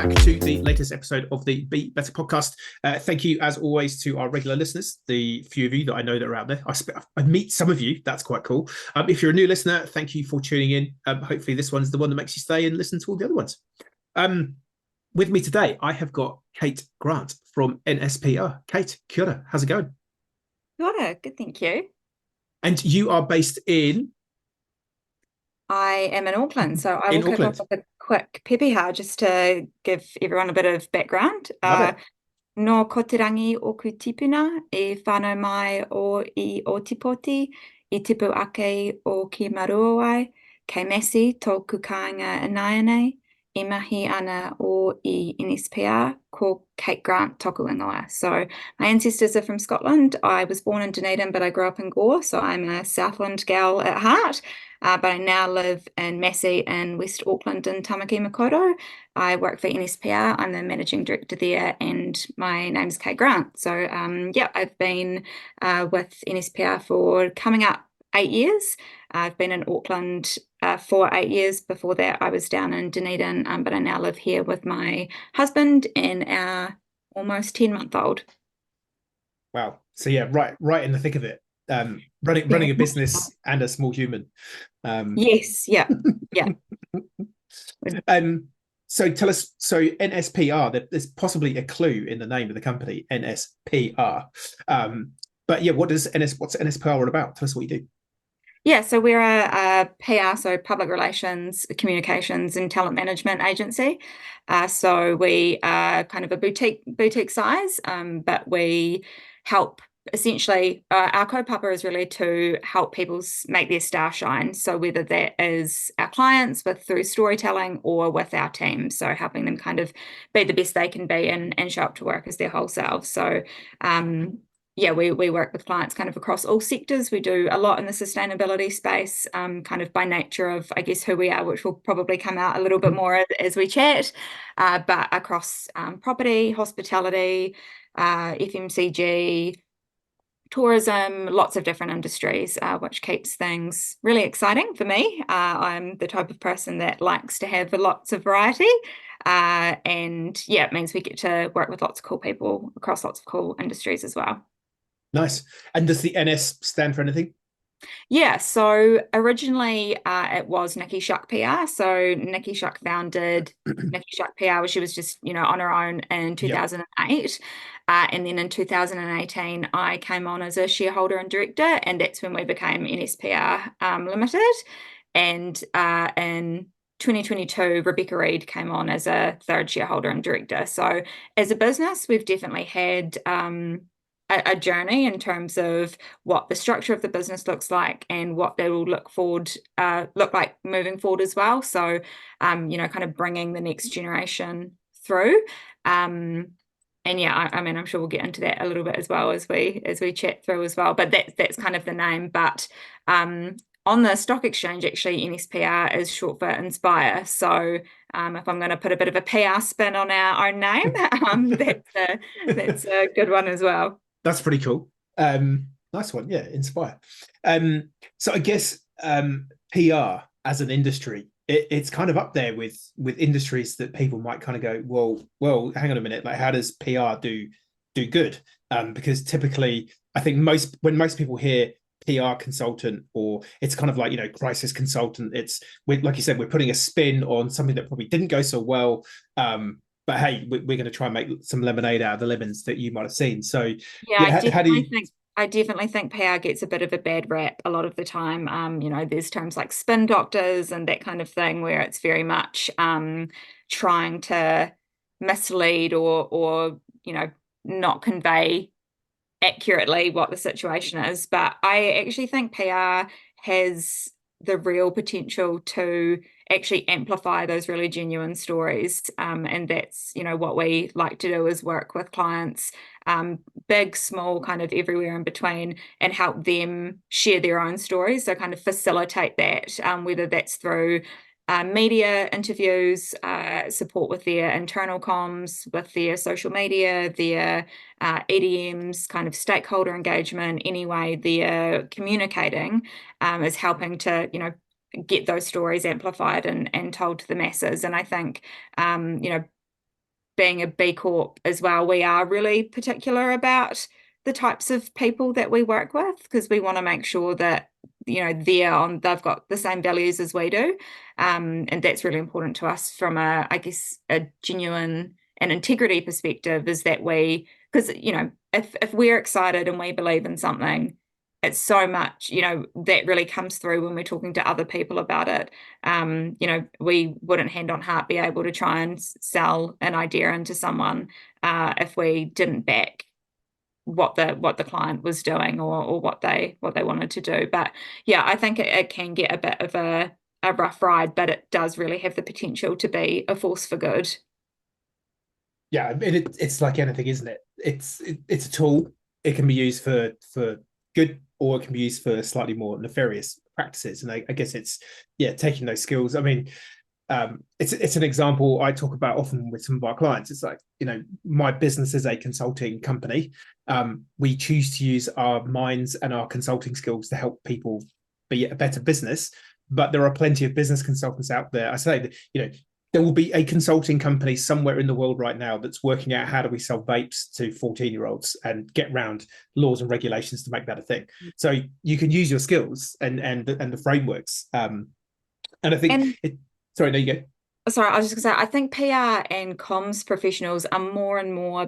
back to the latest episode of the Be Better podcast. Thank you, as always, to our regular listeners, the few of you that I know that are out there. I meet some of you. That's quite cool. If you're a new listener, thank you for tuning in. Hopefully this one's the one that makes you stay and listen to all the other ones. With me today, I have got Kate Grant from NSPR. Kate, kia ora. How's it going? Kia ora. Good, thank you. And you are based in? I am in Auckland, so I will kick off Auckland. with a quick pepeha just to give everyone a bit of background. Love it. No kotirangi o ku tipuna e whānau mai i Otipoti I tipu ake o ki Maruawai, kei Messi tōku kāinga inaianei, I mahi ana I NSPR, ko Kate Grant tōku ingoa. So my ancestors are from Scotland. I was born in Dunedin, but I grew up in Gore, so I'm a Southland gal at heart. But I now live in Massey in West Auckland in Tamaki Makaurau. I work for NSPR. I'm the managing director there, and my name's Kate Grant. So yeah, I've been with NSPR for coming up 8 years. I've been in Auckland for 8 years. Before that, I was down in Dunedin, but I now live here with my husband and our almost 10-month-old. Wow. So yeah, right in the thick of it. Running a business and a small human. Yes, yeah. So tell us, so NSPR, there's possibly a clue in the name of the company, NSPR. But yeah, what's NSPR all about? Tell us what you do. Yeah, so we're a PR, so public relations, communications, and talent management agency. So we are kind of a boutique size, but we help essentially. Our kaupapa is really to help people make their star shine. So whether that is our clients through storytelling or with our team, so helping them kind of be the best they can be and show up to work as their whole selves. So yeah, we work with clients kind of across all sectors. We do a lot in the sustainability space, kind of by nature of, I guess, who we are, which will probably come out a little bit more as we chat, but across property, hospitality, FMCG, tourism, lots of different industries, which keeps things really exciting for me. I'm the type of person that likes to have lots of variety. And yeah, it means we get to work with lots of cool people across lots of cool industries as well. Nice. And does the NS stand for anything? Yeah, so originally it was Nikki Shuck PR. So Nikki Shuck founded Nikki Shuck PR. She was just, on her own in 2008. And then in 2018, I came on as a shareholder and director, and that's when we became NSPR Limited. And in 2022, Rebecca Reid came on as a third shareholder and director. So as a business, we've definitely had a journey in terms of what the structure of the business looks like and what they will look like moving forward as well. So, kind of bringing the next generation through. And yeah, I mean, I'm sure we'll get into that a little bit as well as we chat through as well. But that's kind of the name. But on the stock exchange, actually, NSPR is short for Inspire. So if I'm going to put a bit of a PR spin on our own name, that's a good one as well. That's pretty cool. Nice one. Yeah, Inspire. So I guess PR as an industry, it's kind of up there with industries that people might kind of go, well, hang on a minute, like how does PR do good? Because typically, I think when most people hear PR consultant, or it's kind of like, crisis consultant, like you said, we're putting a spin on something that probably didn't go so well. But hey, we're going to try and make some lemonade out of the lemons that you might have seen. So yeah, I definitely think PR gets a bit of a bad rap a lot of the time. There's terms like spin doctors and that kind of thing where it's very much trying to mislead or not convey accurately what the situation is. But I actually think PR has the real potential to actually amplify those really genuine stories. And that's, what we like to do is work with clients, big, small, kind of everywhere in between, and help them share their own stories. So kind of facilitate that, whether that's through media interviews, support with their internal comms, with their social media, their EDMs, kind of stakeholder engagement, any way they're communicating is helping to, get those stories amplified and told to the masses. And I think, being a B Corp as well, we are really particular about the types of people that we work with, because we want to make sure that, they've got the same values as we do. And that's really important to us from I guess, a genuine and integrity perspective, is that because, if we're excited and we believe in something, it's so much, that really comes through when we're talking to other people about it. We wouldn't hand on heart be able to try and sell an idea into someone if we didn't back what the client was doing, or what they wanted to do. But yeah, I think it can get a bit of a rough ride, but it does really have the potential to be a force for good. Yeah, it's like anything, isn't it? It's a tool. It can be used for good, or it can be used for slightly more nefarious practices. And I guess it's, yeah, taking those skills. I mean, it's an example I talk about often with some of our clients. It's like, my business is a consulting company. We choose to use our minds and our consulting skills to help people be a better business. But there are plenty of business consultants out there. I say that, there will be a consulting company somewhere in the world right now that's working out how do we sell vapes to 14-year-olds and get around laws and regulations to make that a thing. So you can use your skills and the frameworks. And I think And sorry, there you go. sorry, I was just gonna say, I think PR and comms professionals are more and more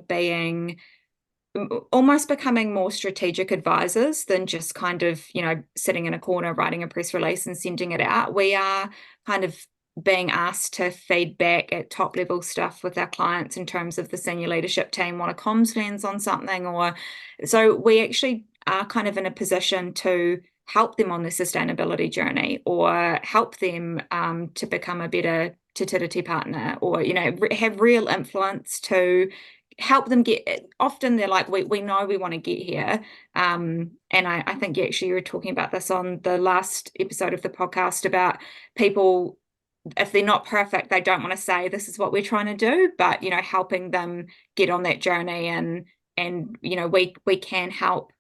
almost becoming more strategic advisors than just kind of, sitting in a corner, writing a press release and sending it out. We are kind of being asked to feed back at top level stuff with our clients in terms of the senior leadership team want a comms lens on something, or so we actually are kind of in a position to help them on their sustainability journey, or help them to become a better Te Tiriti partner, or have real influence to help them get. Often they're like, we know we want to get here. And I think you were talking about this on the last episode of the podcast, about people, if they're not perfect, they don't want to say this is what we're trying to do, but helping them get on that journey, and we can help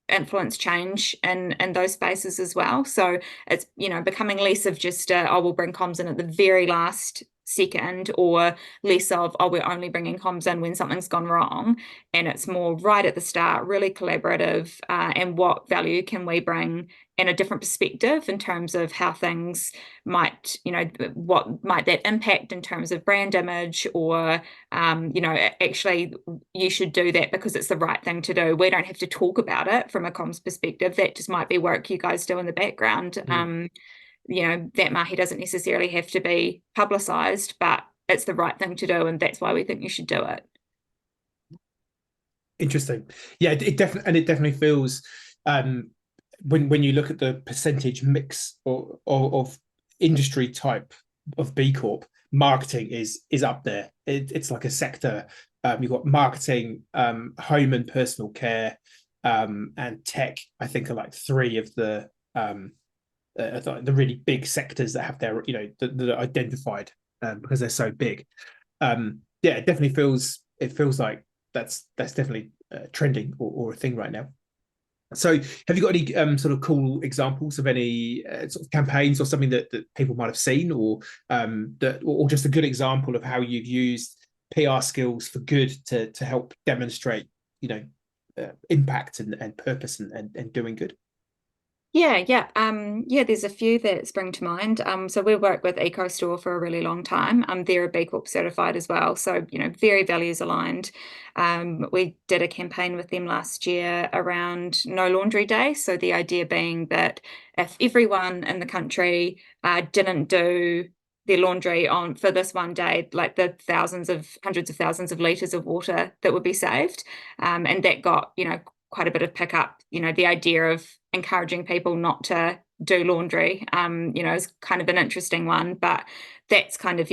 influence change in those spaces as well. So it's becoming less of just we'll bring comms in at the very last second, or less of we're only bringing comms in when something's gone wrong, and it's more right at the start, really collaborative, and what value can we bring and a different perspective in terms of how things might, what might that impact in terms of brand image, or actually you should do that because it's the right thing to do. We don't have to talk about it from a comms perspective. That just might be work you guys do in the background. That mahi doesn't necessarily have to be publicized, but it's the right thing to do, and that's why we think you should do it. Interesting. Yeah, it definitely feels, when you look at the percentage mix of industry type of B Corp, marketing is up there. It's like a sector. You've got marketing, home and personal care, and tech, I think, are like three of the really big sectors that have their, that are identified, because they're so big. Yeah, it feels like that's definitely trending, or a thing right now. So have you got any sort of cool examples of any sort of campaigns or something that people might have seen, or or just a good example of how you've used PR skills for good to help demonstrate, impact and purpose and doing good? Yeah, there's a few that spring to mind. So we worked with EcoStore for a really long time. They're a B Corp certified as well, so very values aligned. We did a campaign with them last year around No Laundry Day. So the idea being that if everyone in the country didn't do their laundry on for this one day, like the hundreds of thousands of liters of water that would be saved, and that got quite a bit of pickup. The idea of encouraging people not to do laundry, is kind of an interesting one, but that's kind of,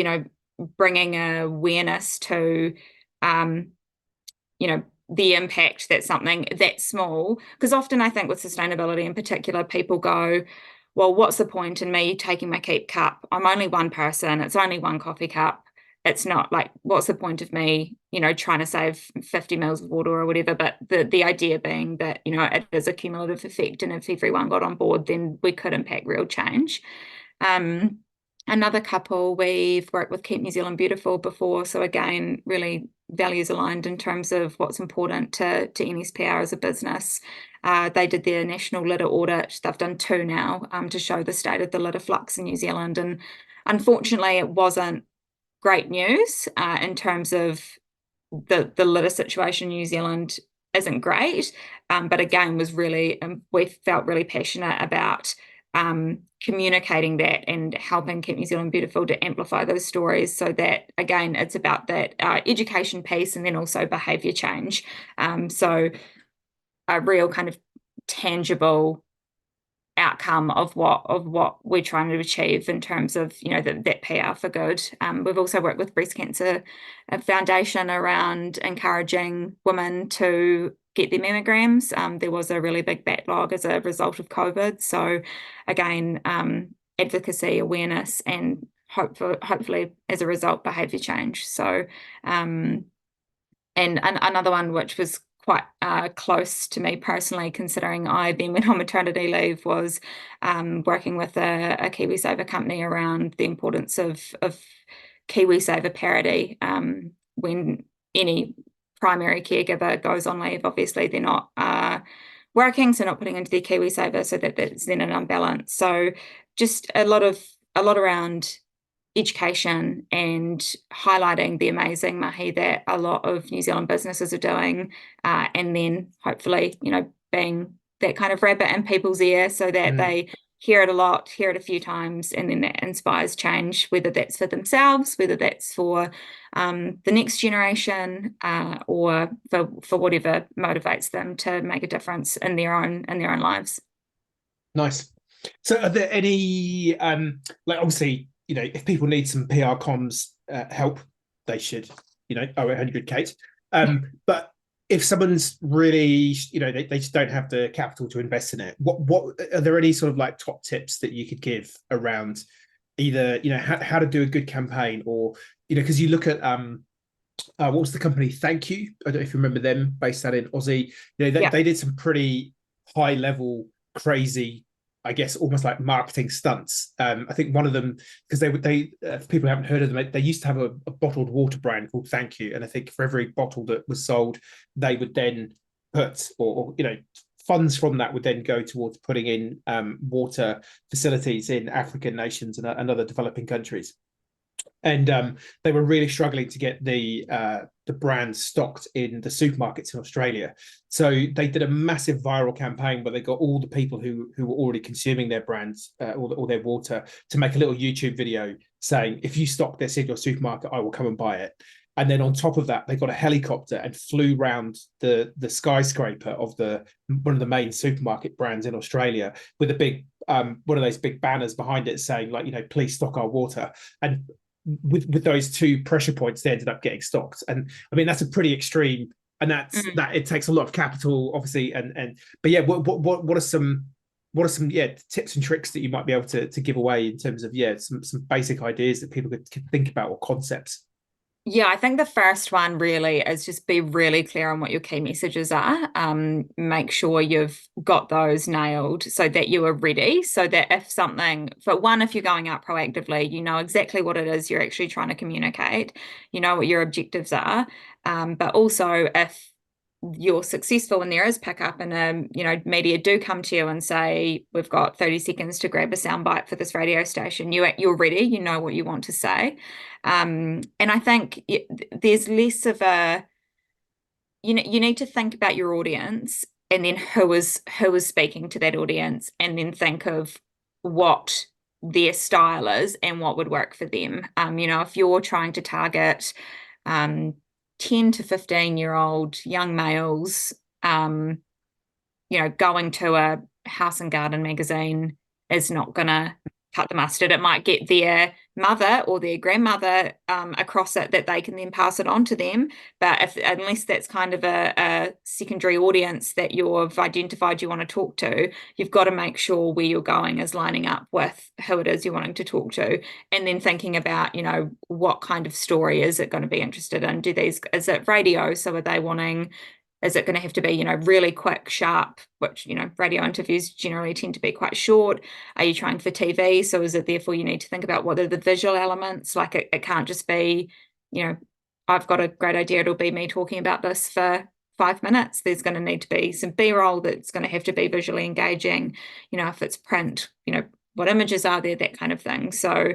bringing awareness to, the impact that something that small, because often I think with sustainability in particular, people go, well, what's the point in me taking my keep cup? I'm only one person. It's only one coffee cup. It's not like, what's the point of me, trying to save 50 mils of water or whatever? But the idea being that, it is a cumulative effect. And if everyone got on board, then we could impact real change. Another couple, we've worked with Keep New Zealand Beautiful before. So again, really values aligned in terms of what's important to NSPR as a business. They did their national litter audit. They've done two now to show the state of the litter flux in New Zealand. And unfortunately, it wasn't great news in terms of the litter situation in New Zealand isn't great. But again, was really, we felt really passionate about communicating that and helping Keep New Zealand Beautiful to amplify those stories, so that again it's about that education piece and then also behavior change. So a real kind of tangible outcome of what we're trying to achieve in terms of that PR for good. We've also worked with Breast Cancer Foundation around encouraging women to get their mammograms. There was a really big backlog as a result of COVID. So again, advocacy, awareness, and hopefully as a result, behaviour change. So and another one which was quite close to me personally, considering I then went on maternity leave, was working with a KiwiSaver company around the importance of KiwiSaver parity. When any primary caregiver goes on leave, obviously they're not working, so not putting into their KiwiSaver, so that's then an unbalance. So just a lot around education and highlighting the amazing mahi that a lot of New Zealand businesses are doing, and then hopefully, being that kind of rabbit in people's ear, so that they hear it a lot, hear it a few times, and then that inspires change, whether that's for themselves, whether that's for the next generation, or for whatever motivates them to make a difference in their own lives. Nice. So are there any like, obviously, if people need some PR comms help, they should, 0800 Kate. But if someone's really, they just don't have the capital to invest in it, what are there any sort of like top tips that you could give around either, how to do a good campaign, or, because you look at what was the company? Thank You. I don't know if you remember them, based out in Aussie. They did some pretty high level, crazy, I guess, almost like marketing stunts. I think one of them, because they if people haven't heard of them, they used to have a bottled water brand called Thank You, and I think for every bottle that was sold, they would then put, or funds from that would then go towards putting in water facilities in African nations and other developing countries. And they were really struggling to get the brand stocked in the supermarkets in Australia. So they did a massive viral campaign where they got all the people who were already consuming their brands or their water to make a little YouTube video saying, if you stock this in your supermarket, I will come and buy it. And then on top of that, they got a helicopter and flew round the skyscraper of one of the main supermarket brands in Australia with a big one of those big banners behind it saying, like, please stock our water. And with those two pressure points, they ended up getting stocked. And I mean, that's a pretty extreme, and that it takes a lot of capital, obviously. But yeah, what are some tips and tricks that you might be able to give away in terms of some basic ideas that people could think about, or concepts? Yeah, I think the first one really is just be really clear on what your key messages are. Make sure you've got those nailed so that you are ready. So that if you're going out proactively, you know exactly what it is you're actually trying to communicate, you know what your objectives are. But also, if you're successful and there is pickup, and media do come to you and say, we've got 30 seconds to grab a soundbite for this radio station, you're ready, you know what you want to say. And I think there's less of you need to think about your audience, and then who is speaking to that audience, and then think of what their style is and what would work for them. If you're trying to target 10 to 15-year-old young males, going to a house and garden magazine is not going to cut the mustard. It might get their mother or their grandmother across it, that they can then pass it on to them. But unless that's kind of a secondary audience that you've identified you want to talk to, you've got to make sure where you're going is lining up with who it is you're wanting to talk to, and then thinking about, what kind of story is it going to be interested in? Is it radio? So are they wanting Is it going to have to be, really quick, sharp, which, radio interviews generally tend to be quite short? Are you trying for TV? So is it therefore you need to think about what are the visual elements? Like it can't just be, I've got a great idea. It'll be me talking about this for 5 minutes. There's going to need to be some B-roll that's going to have to be visually engaging. If it's print, what images are there, that kind of thing. So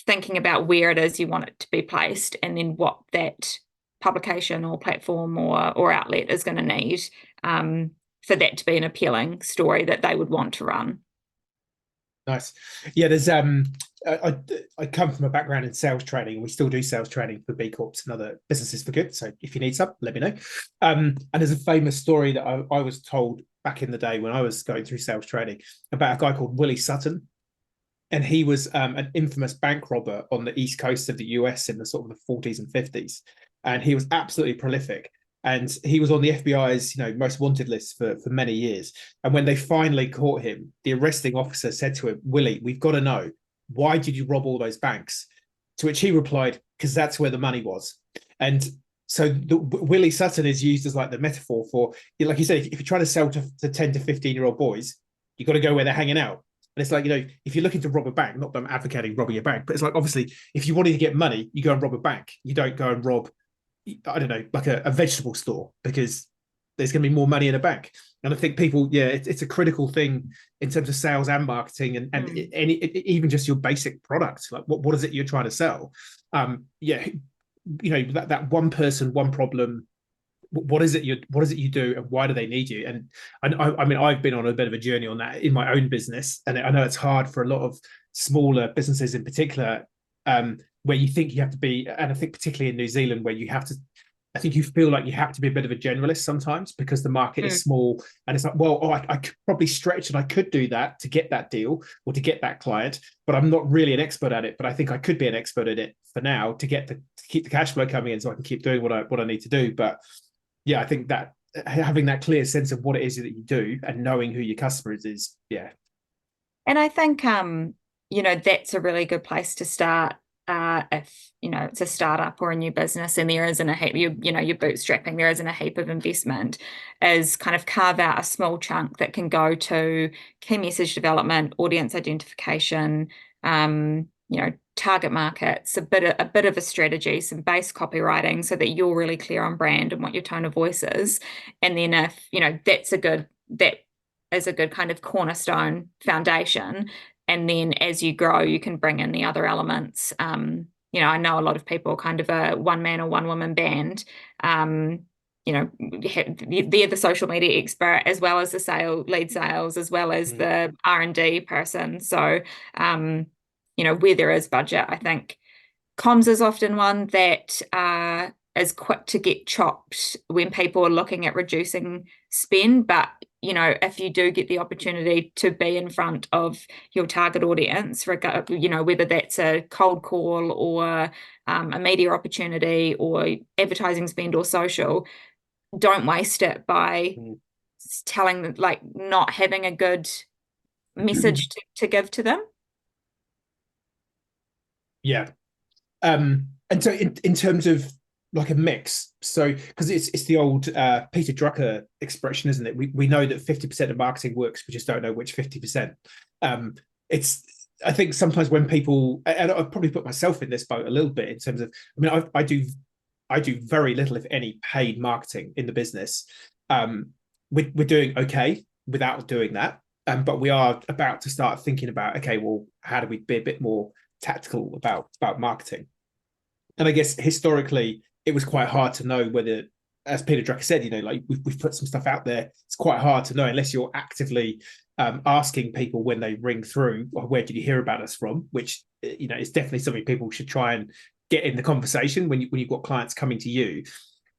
thinking about where it is you want it to be placed, and then what that publication or platform or outlet is going to need for that to be an appealing story that they would want to run. Nice. Yeah, there's I come from a background in sales training, and we still do sales training for B Corps and other businesses for good. So if you need some, let me know. And there's a famous story that I was told back in the day when I was going through sales training about a guy called Willie Sutton. And he was an infamous bank robber on the east coast of the US in the sort of the 40s and 50s. And he was absolutely prolific. And he was on the FBI's, most wanted list for many years. And when they finally caught him, the arresting officer said to him, Willie, we've got to know, why did you rob all those banks? To which he replied, because that's where the money was. And so Willie Sutton is used as like the metaphor for, like you said, if you're trying to sell to 10 to 15-year-old boys, you've got to go where they're hanging out. And it's like, if you're looking to rob a bank, not that I'm advocating robbing a bank, but it's like, obviously, if you wanted to get money, you go and rob a bank. You don't go and rob, I don't know, like a vegetable store, because there's going to be more money in a bank. And I think people, it's a critical thing in terms of sales and marketing, and even just your basic product. Like, what is it you're trying to sell? That one person, one problem. What is it you do, and why do they need you? And I mean, I've been on a bit of a journey on that in my own business, and I know it's hard for a lot of smaller businesses in particular, where you think you have to be, and I think particularly in New Zealand, where you have to, I think you feel like you have to be a bit of a generalist sometimes because the market is small, and it's like, well, I could probably stretch and I could do that to get that deal or to get that client, but I'm not really an expert at it. But I think I could be an expert at it for now to keep the cash flow coming in, so I can keep doing what I need to do. But yeah, I think that having that clear sense of what it is that you do and knowing who your customers is, yeah. And I think, that's a really good place to start if, it's a startup or a new business and there isn't a heap, you're bootstrapping, there isn't a heap of investment, is kind of carve out a small chunk that can go to key message development, audience identification, target markets, a bit of a strategy, some base copywriting so that you're really clear on brand and what your tone of voice is. And then if, that is a good kind of cornerstone foundation. And then as you grow, you can bring in the other elements. I know a lot of people are kind of a one man or one woman band. They're the social media expert as well as the lead sales, as well as the R&D person. So, where there is budget, I think comms is often one that is quick to get chopped when people are looking at reducing spend. But, if you do get the opportunity to be in front of your target audience, whether that's a cold call or a media opportunity or advertising spend or social, don't waste it by telling them, like, not having a good message to give to them. Yeah. And so in terms of like a mix, so because it's the old Peter Drucker expression, isn't it? We know that 50% of marketing works, we just don't know which 50%. I think sometimes when people, and I've probably put myself in this boat a little bit in terms of, I mean, I do very little, if any, paid marketing in the business. We're doing okay without doing that, but we are about to start thinking about, okay, well, how do we be a bit more tactical about marketing? And I guess historically it was quite hard to know whether, as Peter Drucker said, like we've put some stuff out there. It's quite hard to know unless you're actively asking people when they ring through, well, where did you hear about us from? Which is definitely something people should try and get in the conversation when you've got clients coming to you.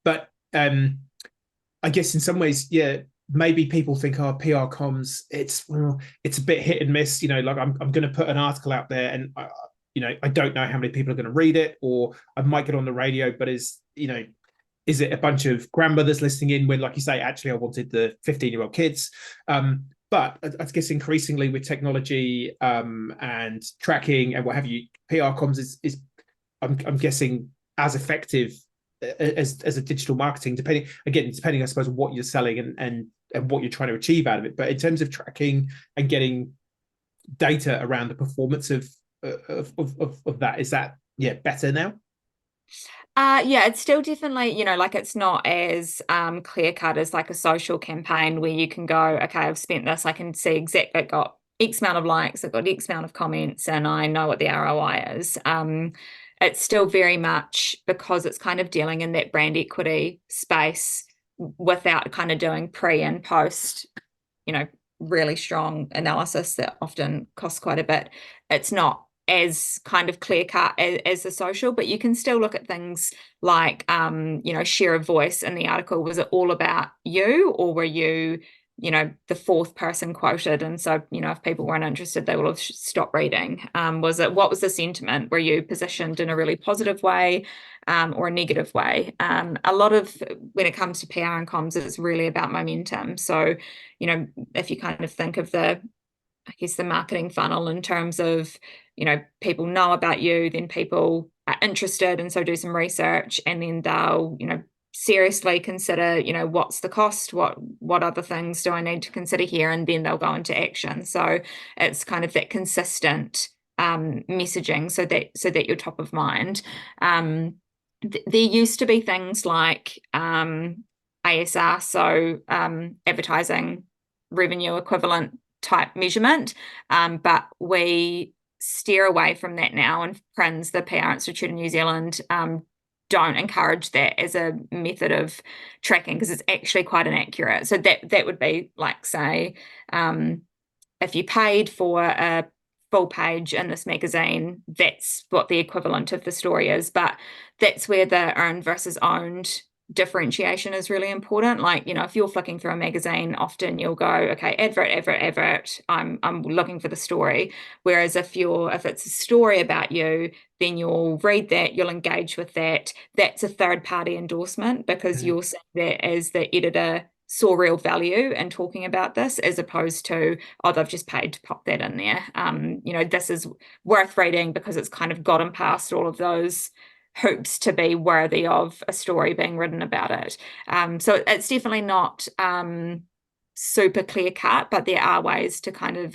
But I guess in some ways, yeah, maybe people think, PR comms, it's a bit hit and miss. Like I'm going to put an article out there, and I don't know how many people are going to read it, or I might get on the radio, but is it a bunch of grandmothers listening in when, like you say, actually I wanted the 15-year-old kids? But I guess increasingly with technology and tracking and what have you, PR comms is I'm guessing as effective as a digital marketing, depending I suppose on what you're selling and what you're trying to achieve out of it. But in terms of tracking and getting data around the performance of that, is that better now? Yeah, it's still definitely, like it's not as clear cut as like a social campaign where you can go, okay, I've spent this, I can see exactly it got X amount of likes, it got X amount of comments, and I know what the ROI is. It's still very much because it's kind of dealing in that brand equity space without kind of doing pre and post, you know, really strong analysis that often costs quite a bit. It's not as kind of clear cut as the social, but you can still look at things like, share of voice in the article. Was it all about you, or were you, the fourth person quoted? And so, if people weren't interested, they will have stopped reading. What was the sentiment? Were you positioned in a really positive way, or a negative way? A lot of, when it comes to PR and comms, it's really about momentum. So, if you kind of think of I guess the marketing funnel in terms of, people know about you, then people are interested, and so do some research, and then they'll, seriously consider, what's the cost, what other things do I need to consider here, and then they'll go into action. So it's kind of that consistent messaging, so that you're top of mind. There used to be things like ASR, so advertising revenue equivalent type measurement, but we steer away from that now, and PRINZ, the PR Institute of New Zealand, don't encourage that as a method of tracking, because it's actually quite inaccurate. So that would be like, say, if you paid for a full page in this magazine, that's what the equivalent of the story is. But that's where the earned versus owned differentiation is really important. Like, if you're flicking through a magazine, often you'll go, okay, advert, I'm looking for the story. Whereas if it's a story about you, then you'll read that, you'll engage with that. That's a third party endorsement, because you're seeing that as the editor saw real value in talking about this, as opposed to, oh, they've just paid to pop that in there. This is worth reading because it's kind of gotten past all of those hoops to be worthy of a story being written about it. So it's definitely not super clear cut, but there are ways to kind of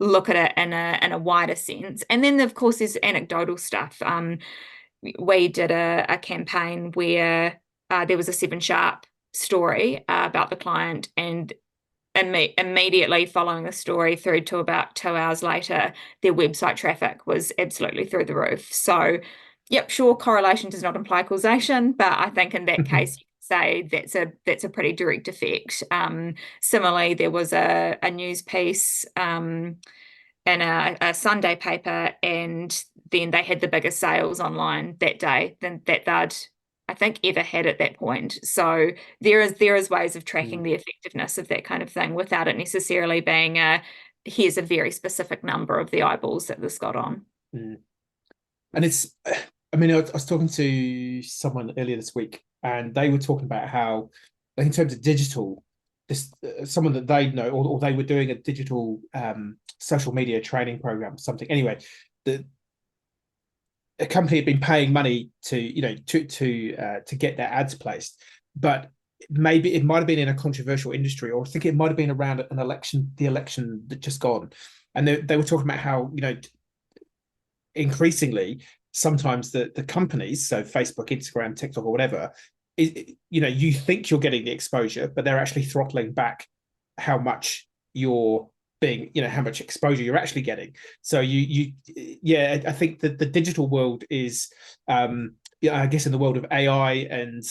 look at it in a wider sense. And then, of course, there's anecdotal stuff. We did a campaign where there was a 7 Sharp story about the client, and immediately following the story through to about 2 hours later, their website traffic was absolutely through the roof. So, yep, sure, correlation does not imply causation, but I think in that case, you could say that's a pretty direct effect. Similarly, there was a news piece in a Sunday paper, and then they had the biggest sales online that day than that they'd, I think, ever had at that point. So there is ways of tracking the effectiveness of that kind of thing without it necessarily being here's a very specific number of the eyeballs that this got on. And it's, I mean, I was talking to someone earlier this week, and they were talking about how, like, in terms of digital, this someone that they know, or they were doing a digital social media training program, something. Anyway, a company had been paying money to get their ads placed, but maybe it might have been in a controversial industry, or I think it might have been around an election, the election that just gone, and they were talking about how increasingly sometimes the companies, so Facebook, Instagram, TikTok, or whatever, you think you're getting the exposure, but they're actually throttling back how much you're being, how much exposure you're actually getting. So I think that the digital world is, I guess in the world of AI, and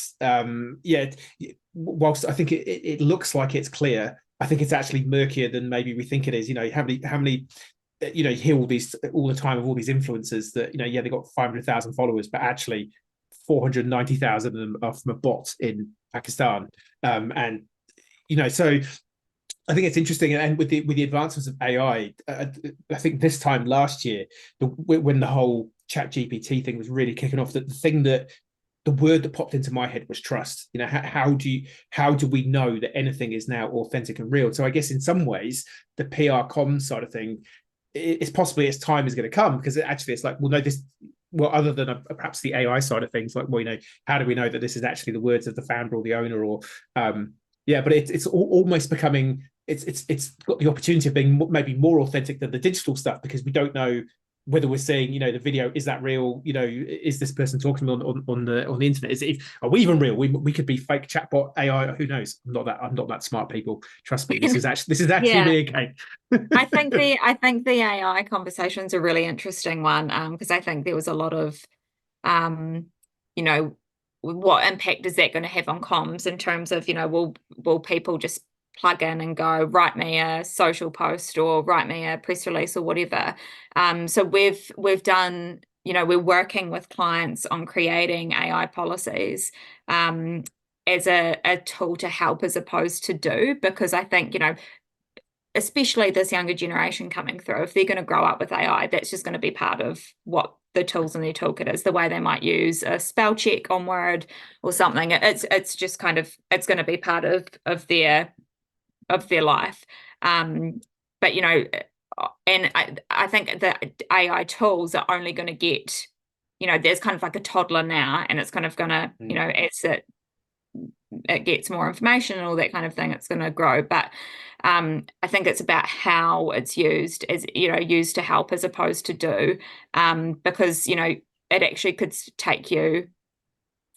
whilst I think it looks like it's clear, I think it's actually murkier than maybe we think it is. How many you hear all the time of all these influencers that they got 500,000 followers, but actually 490,000 of them are from a bot in Pakistan. And so I think it's interesting, and with the advancements of AI, I think this time last year, when the whole Chat GPT thing was really kicking off, that the word that popped into my head was trust. How do we know that anything is now authentic and real? So I guess in some ways, the PR comms side of thing, it's possibly its time is going to come, because it's like, well, no, well, other than perhaps the AI side of things, like, well, how do we know that this is actually the words of the founder or the owner, or yeah, but it's almost becoming, it's got the opportunity of being maybe more authentic than the digital stuff, because we don't know whether we're seeing, the video, is that real? Is this person talking on the internet? Are we even real? We could be fake chatbot AI. Who knows? I'm not that smart, people. Trust me. This is actually Yeah. me again. I think the AI conversation is a really interesting one, because I think there was a lot of um, you know, what impact is that going to have on comms in terms of, will people just plug in and go, write me a social post or write me a press release or whatever. So we've done, we're working with clients on creating AI policies as a tool to help as opposed to do, because I think, especially this younger generation coming through, if they're going to grow up with AI, that's just going to be part of what the tools in their toolkit is, the way they might use a spell check on Word or something. It's just kind of, it's going to be part of their life. But and I think that AI tools are only going to get, there's kind of like a toddler now, and it's kind of going to, as it gets more information and all that kind of thing, it's going to grow. But I think it's about how it's used, as used to help as opposed to do, because it actually could take you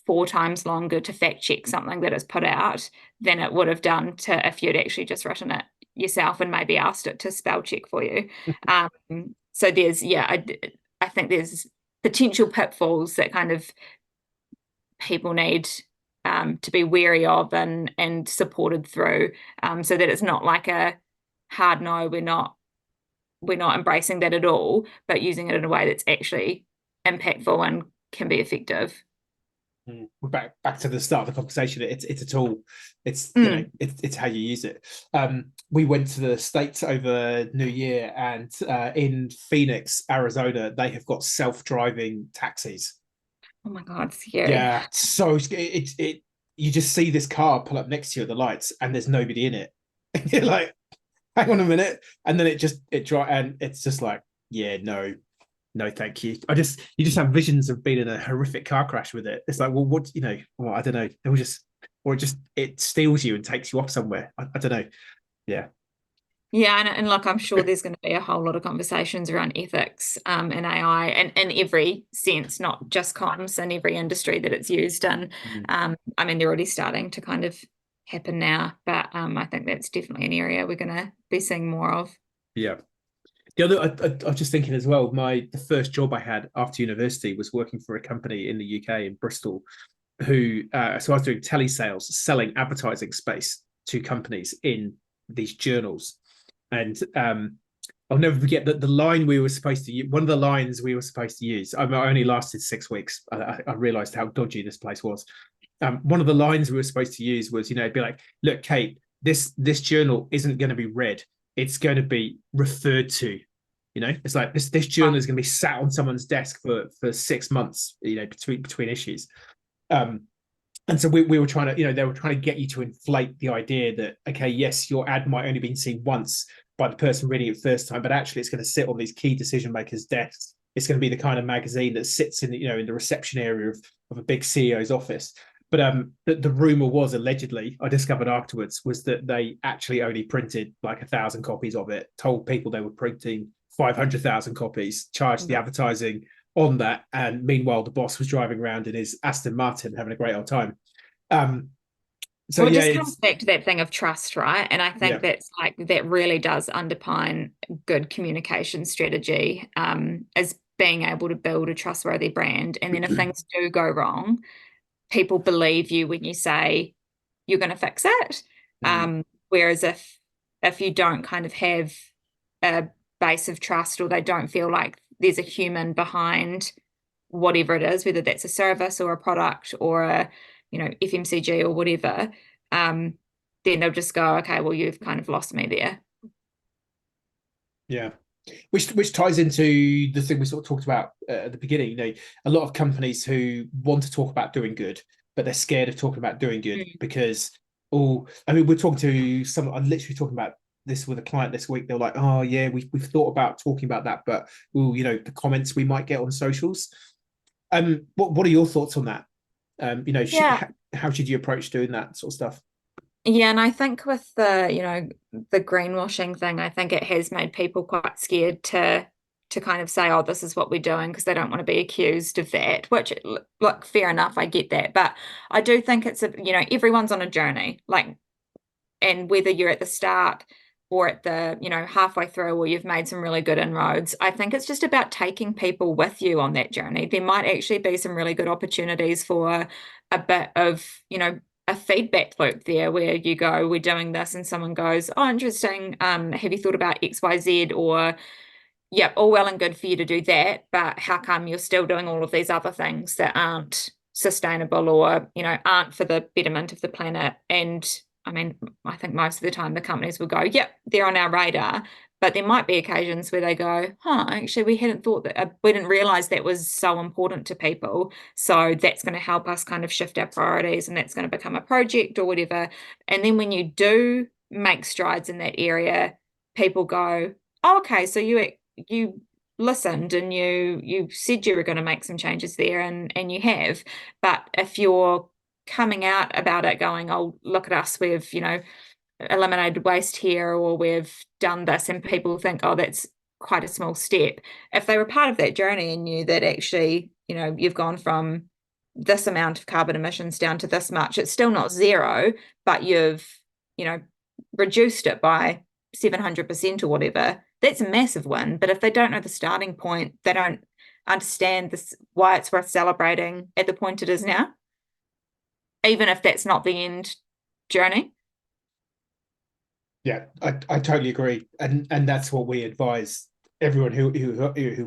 4 times longer to fact check something that is put out than it would have done to if you'd actually just written it yourself and maybe asked it to spell check for you. So there's, I think there's potential pitfalls that kind of people need to be wary of and supported through, so that it's not like a hard no, we're not embracing that at all, but using it in a way that's actually impactful and can be effective. We're back to the start of the conversation. It's a tool. It's it's how you use it. We went to the States over New Year, and in Phoenix, Arizona, they have got self-driving taxis. Oh my God, scary. Yeah, so it you just see this car pull up next to you at the lights, and there's nobody in it. And you're like, hang on a minute, and then it drive, and it's just like, yeah, no, thank you. You just have visions of being in a horrific car crash with it. It's like, well, what, well, I don't know. It steals you and takes you off somewhere. I don't know. Yeah. Yeah, and look, I'm sure there's going to be a whole lot of conversations around ethics and AI, and in every sense, not just comms, in every industry that it's used in. I mean, they're already starting to kind of happen now, but I think that's definitely an area we're going to be seeing more of. Yeah. The other, I was just thinking as well, the first job I had after university was working for a company in the UK, in Bristol, so I was doing telesales, selling advertising space to companies in these journals. And I'll never forget that the line we were supposed to use, one of the lines we were supposed to use, I only lasted 6 weeks. I realized how dodgy this place was. One of the lines we were supposed to use was, it'd be like, look, Kate, this journal isn't going to be read. It's going to be referred to. It's like this journal is going to be sat on someone's desk for 6 months, between issues. And so we were trying to, they were trying to get you to inflate the idea that, okay, yes, your ad might only been seen once by the person reading it first time, but actually it's going to sit on these key decision makers' desks. It's going to be the kind of magazine that sits in, in the reception area of a big CEO's office. But the rumor was, allegedly, I discovered afterwards, was that they actually only printed like 1,000 copies of it, told people they were printing 500,000 copies, charged the advertising on that, and meanwhile the boss was driving around in his Aston Martin having a great old time. So well, it yeah, just comes back to that thing of trust, right? And I think that's like, that really does underpin good communication strategy, as being able to build a trustworthy brand. And then if things do go wrong, people believe you when you say you're going to fix it. Whereas if you don't kind of have a base of trust, or they don't feel like there's a human behind whatever it is, whether that's a service or a product or a FMCG or whatever, then they'll just go, okay, well, you've kind of lost me there. Yeah. Which ties into the thing we sort of talked about at the beginning. A lot of companies who want to talk about doing good, but they're scared of talking about doing good because, we're talking to someone. I'm literally talking about this with a client this week. They're like, oh yeah, we've thought about talking about that, but the comments we might get on socials. What are your thoughts on that? Yeah. How should you approach doing that sort of stuff? Yeah, and I think with the greenwashing thing, I think it has made people quite scared to kind of say, oh, this is what we're doing because they don't want to be accused of that, which look, fair enough, I get that. But I do think everyone's on a journey, like, and whether you're at the start or at the, halfway through, or you've made some really good inroads, I think it's just about taking people with you on that journey. There might actually be some really good opportunities for a bit of, a feedback loop there where you go, we're doing this, and someone goes, oh, interesting. Have you thought about XYZ? Or yeah, all well and good for you to do that, but how come you're still doing all of these other things that aren't sustainable or, aren't for the betterment of the planet? And I mean, I think most of the time the companies will go, yep, they're on our radar. But there might be occasions where they go, huh, actually, we hadn't thought that, we didn't realize that was so important to people. So that's going to help us kind of shift our priorities, and that's going to become a project or whatever. And then when you do make strides in that area, people go, oh, okay, so you listened and you said you were going to make some changes there, and you have. But if you're coming out about it going, oh, look at us, we've, eliminated waste here, or we've done this, and people think, oh, that's quite a small step. If they were part of that journey and knew that actually, you've gone from this amount of carbon emissions down to this much, it's still not zero, but you've, you know, reduced it by 700% or whatever, that's a massive win. But if they don't know the starting point, they don't understand this, why it's worth celebrating at the point it is now, even if that's not the end journey. Yeah, I totally agree, and that's what we advise everyone who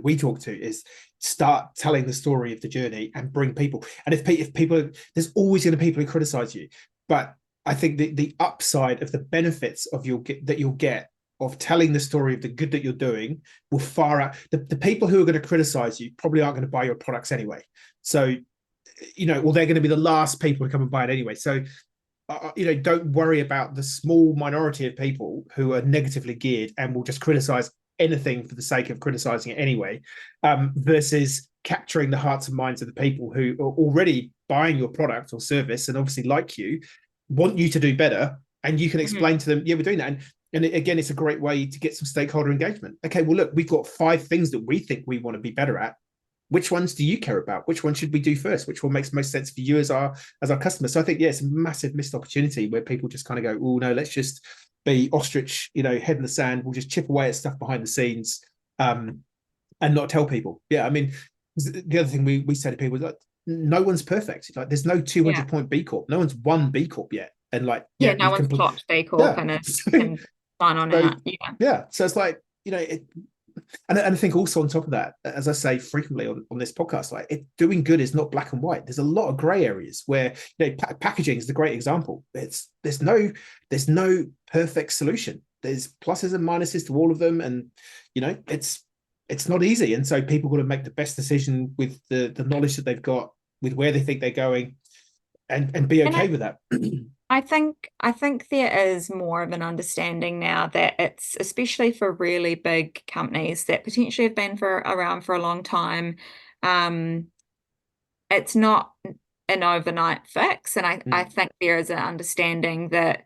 we talk to is start telling the story of the journey and bring people. And if people, there's always going to be people who criticize you, but I think the upside of the benefits of you'll get of telling the story of the good that you're doing will far out the people who are going to criticize you probably aren't going to buy your products anyway. So, well, they're going to be the last people to come and buy it anyway. So don't worry about the small minority of people who are negatively geared and will just criticize anything for the sake of criticizing it anyway, versus capturing the hearts and minds of the people who are already buying your product or service and obviously like you, want you to do better, and you can explain to them, yeah, we're doing that. And again, it's a great way to get some stakeholder engagement. Okay, well, look, we've got 5 things that we think we want to be better at. Which ones do you care about? Which one should we do first? Which one makes most sense for you as our customer? So I think, yeah, it's a massive missed opportunity where people just kind of go, oh no, let's just be ostrich, head in the sand. We'll just chip away at stuff behind the scenes, and not tell people. Yeah, I mean, the other thing we say to people is like, no one's perfect. Like, there's no 200-point B Corp. No one's won B Corp yet. And like, Yeah, yeah, no one's clocked B Corp yeah. and can sign on out. Yeah. Yeah. So it's like, and I think also on top of that, as I say frequently on this podcast, like doing good is not black and white. There's a lot of gray areas where packaging is the great example. There's no perfect solution. There's pluses and minuses to all of them, and it's not easy. And so people got to make the best decision with the knowledge that they've got, with where they think they're going, and be okay with that. I think there is more of an understanding now that it's, especially for really big companies that potentially have been around for a long time, it's not an overnight fix. And I think there is an understanding that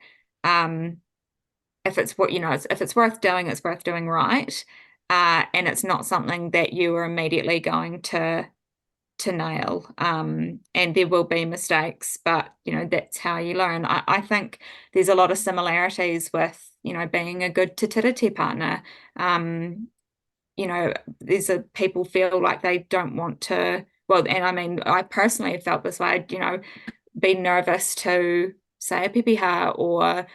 if it's if it's worth doing, it's worth doing right. And it's not something that you are immediately going to nail. And there will be mistakes, but that's how you learn. I think there's a lot of similarities with being a good fertility partner. There's people feel like they don't want to, well, and I mean, I personally have felt this way, be nervous to say a pepeha or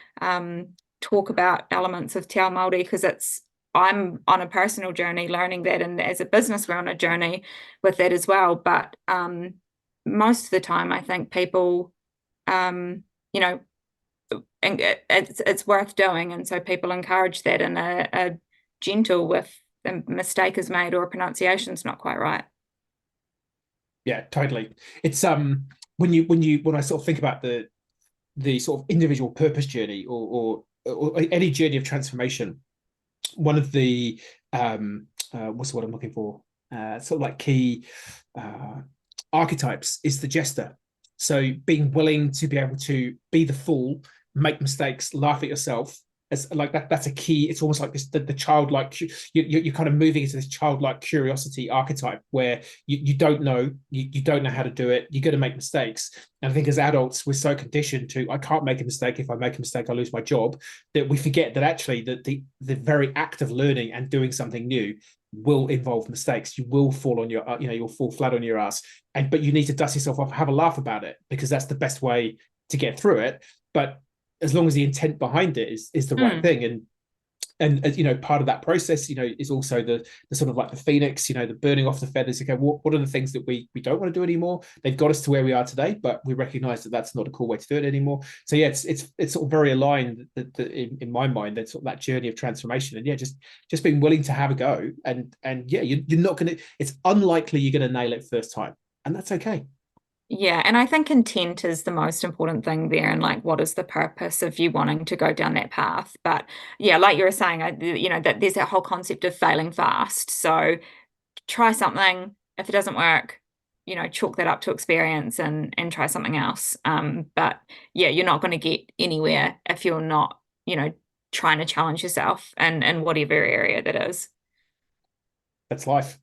talk about elements of Te Ao Māori, because I'm on a personal journey learning that, and as a business, we're on a journey with that as well. But most of the time, I think people, and it's worth doing, and so people encourage that in a gentle, if a mistake is made or a pronunciation's not quite right. Yeah, totally. It's when I sort of think about the sort of individual purpose journey or any journey of transformation, one of the what's the word I'm looking for? Sort of like key archetypes is the jester. So being willing to be able to be the fool, make mistakes, laugh at yourself. As like that's a key. It's almost like this the childlike. You're kind of moving into this childlike curiosity archetype where you don't know you don't know how to do it. You're going to make mistakes, and I think as adults we're so conditioned to I can't make a mistake. If I make a mistake, I lose my job. That we forget that actually that the very act of learning and doing something new will involve mistakes. You will fall on your you'll fall flat on your ass, but you need to dust yourself off, have a laugh about it because that's the best way to get through it. But as long as the intent behind it is the right thing, and part of that process is also the sort of like the phoenix, the burning off the feathers. Okay, what are the things that we don't want to do anymore? They've got us to where we are today, but we recognize that that's not a cool way to do it anymore. So yeah, it's sort of very aligned that in my mind, that's sort of that journey of transformation. And yeah, just being willing to have a go, and yeah, you're not gonna, it's unlikely you're gonna nail it first time, and that's okay. Yeah, and I think intent is the most important thing there, and like, what is the purpose of you wanting to go down that path? But yeah, like you were saying, that there's that whole concept of failing fast. So try something. If it doesn't work, chalk that up to experience and try something else. But yeah, you're not going to get anywhere if you're not, trying to challenge yourself and whatever area that is. That's life.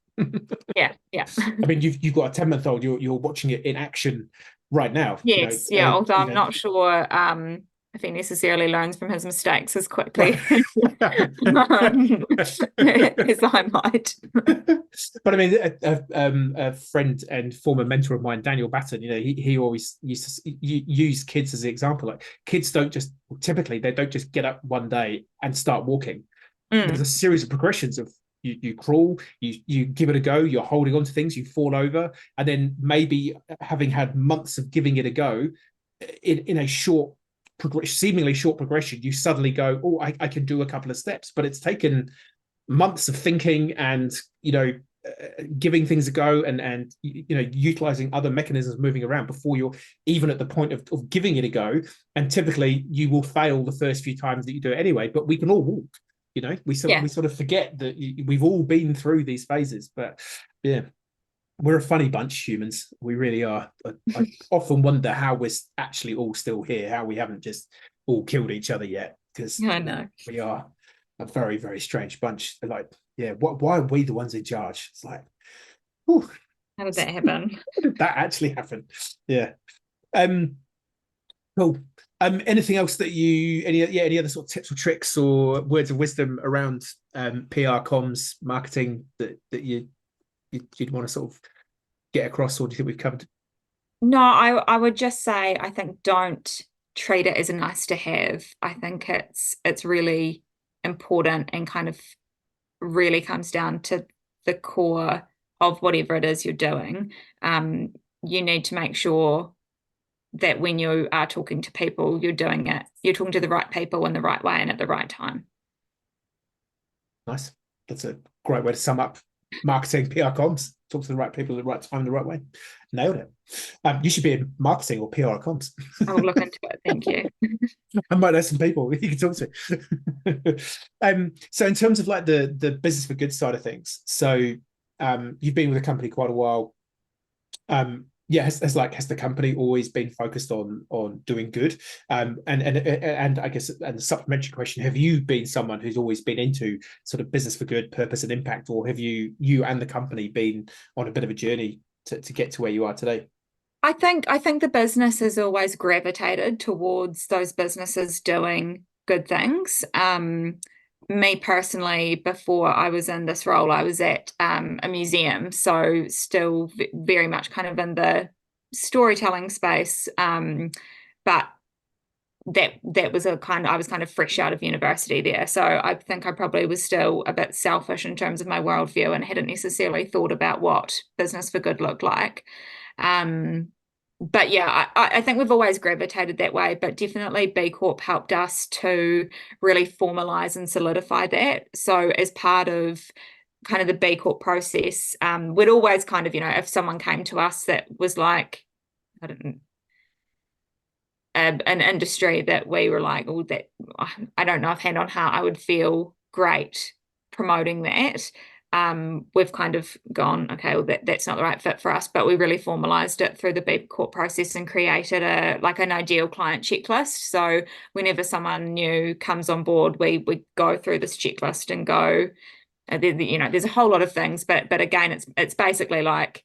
Yeah, yeah. I mean, you've got a 10-month-old. You're watching it in action right now. Yes, yeah, although I'm not sure if he necessarily learns from his mistakes as quickly as I might. But I mean, a friend and former mentor of mine, Daniel Batten, he always used to use kids as an example. Like kids typically they don't just get up one day and start walking. There's a series of progressions of you crawl, you give it a go, you're holding on to things, you fall over, and then maybe having had months of giving it a go, in a seemingly short progression, you suddenly go, oh, I can do a couple of steps. But it's taken months of thinking and giving things a go, and utilizing other mechanisms moving around before you're even at the point of giving it a go. And typically you will fail the first few times that you do it anyway, but we can all walk. We sort of forget that we've all been through these phases. But yeah, we're a funny bunch, humans. We really are. I often wonder how we're actually all still here, how we haven't just all killed each other yet, because I know we are a very, very strange bunch. Like, yeah, why are we the ones in charge? It's like, whew, how did that happen? how did that actually happen? Yeah. Cool. Anything else that any other sort of tips or tricks or words of wisdom around PR, comms, marketing that you'd want to sort of get across, or do you think we've covered? No, I would just say I think don't treat it as a nice to have. I think it's really important and kind of really comes down to the core of whatever it is you're doing. You need to make sure that when you are talking to people, you're talking to the right people in the right way and at the right time. Nice. That's a great way to sum up marketing, PR, comms. Talk to the right people at the right time, the right way. Nailed it. You should be in marketing or PR or comms. I will look into it. Thank you. I might know some people you can talk to. So in terms of like the business for good side of things, so you've been with the company quite a while. Yeah, has the company always been focused on doing good? And I guess, and the supplementary question: have you been someone who's always been into sort of business for good, purpose, and impact, or have you and the company been on a bit of a journey to get to where you are today? I think the business has always gravitated towards those businesses doing good things. Me personally, before I was in this role, I was at a museum, so still very much kind of in the storytelling space. But that was I was kind of fresh out of university there. So I think I probably was still a bit selfish in terms of my worldview and hadn't necessarily thought about what business for good looked like. But yeah, I think we've always gravitated that way, but definitely B Corp helped us to really formalize and solidify that. So as part of kind of the B Corp process, we'd always kind of, if someone came to us that was like, I don't know, an industry that we were like, oh, that I don't know if hand on heart I would feel great promoting that. we've kind of gone, okay, well that's not the right fit for us, but we really formalized it through the B Corp process and created an ideal client checklist. So whenever someone new comes on board, we go through this checklist and go, there's a whole lot of things, but again, it's basically like,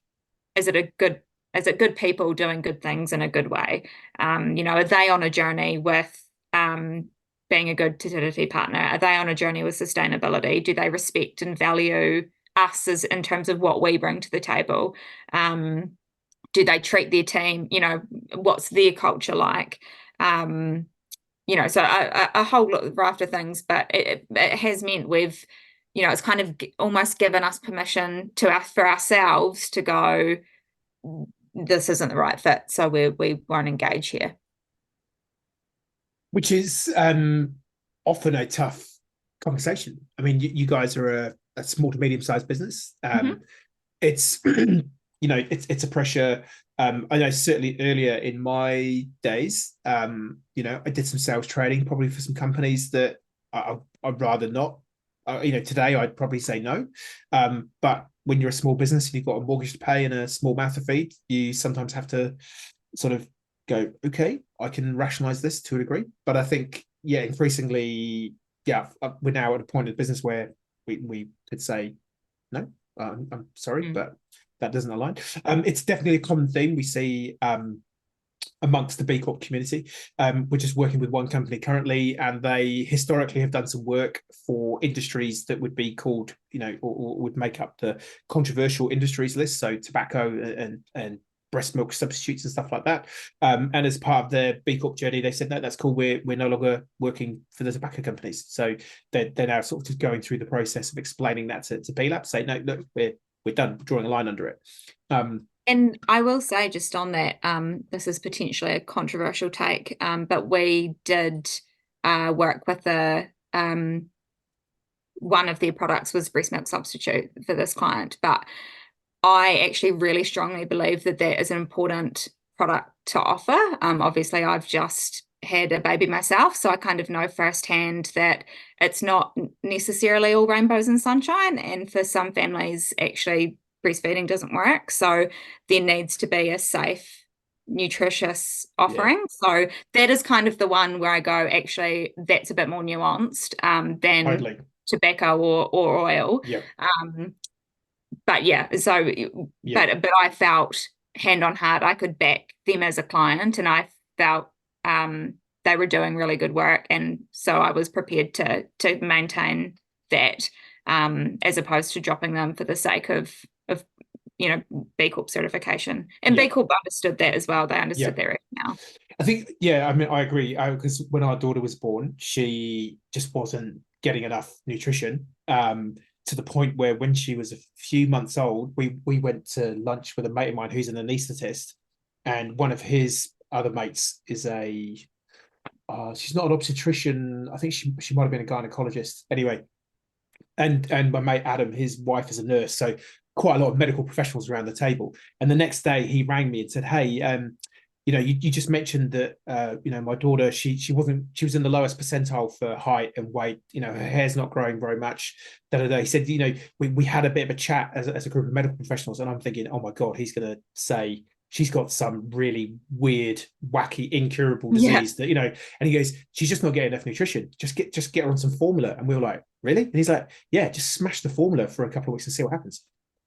is it good people doing good things in a good way? Are they on a journey with being a good fertility partner? Are they on a journey with sustainability? Do they respect and value us as in terms of what we bring to the table? Do they treat their team? What's their culture like? So a whole raft of things, but it has meant we've, it's kind of almost given us permission for ourselves to go, this isn't the right fit, so we won't engage here. Which is often a tough conversation. I mean, you guys are a small to medium-sized business. It's it's a pressure. I know certainly earlier in my days, I did some sales training probably for some companies that I'd rather not. Today I'd probably say no. But when you're a small business and you've got a mortgage to pay and a small mouth to feed, you sometimes have to sort of go, okay, I can rationalize this to a degree. But I think, increasingly, we're now at a point of business where we could say, no, I'm sorry, but that doesn't align. It's definitely a common theme we see amongst the B Corp community. We're just working with one company currently, and they historically have done some work for industries that would be called, or would make up the controversial industries list. So tobacco and breast milk substitutes and stuff like that. And as part of their B Corp journey, they said, no, that's cool. We're no longer working for the tobacco companies. So they're now sort of just going through the process of explaining that to BLAP, say, no, look, we're done, drawing a line under it. And I will say just on that, this is potentially a controversial take, but we did work with one of their products was breast milk substitute for this client, but I actually really strongly believe that is an important product to offer. Obviously, I've just had a baby myself, so I kind of know firsthand that it's not necessarily all rainbows and sunshine, and for some families, actually, breastfeeding doesn't work. So there needs to be a safe, nutritious offering. So that is kind of the one where I go, actually, that's a bit more nuanced than Totally. tobacco or oil. But I felt hand on heart, I could back them as a client, and I felt they were doing really good work, and so I was prepared to maintain that, as opposed to dropping them for the sake of B Corp certification. And B Corp understood that as well. They understood that rationale. I think, I mean, I agree, because when our daughter was born, she just wasn't getting enough nutrition, to the point where when she was a few months old, we went to lunch with a mate of mine who's an anaesthetist, and one of his other mates is she's not an obstetrician. I think she might have been a gynecologist. Anyway, and my mate Adam, his wife is a nurse, so quite a lot of medical professionals around the table. And the next day he rang me and said, hey, you just mentioned that my daughter, she was in the lowest percentile for height and weight, her hair's not growing very much. He said, we had a bit of a chat as a group of medical professionals, and I'm thinking, oh my God, he's gonna say she's got some really weird, wacky, incurable disease that, and he goes, she's just not getting enough nutrition. Just get her on some formula. And we were like, really? And he's like, yeah, just smash the formula for a couple of weeks and see what happens.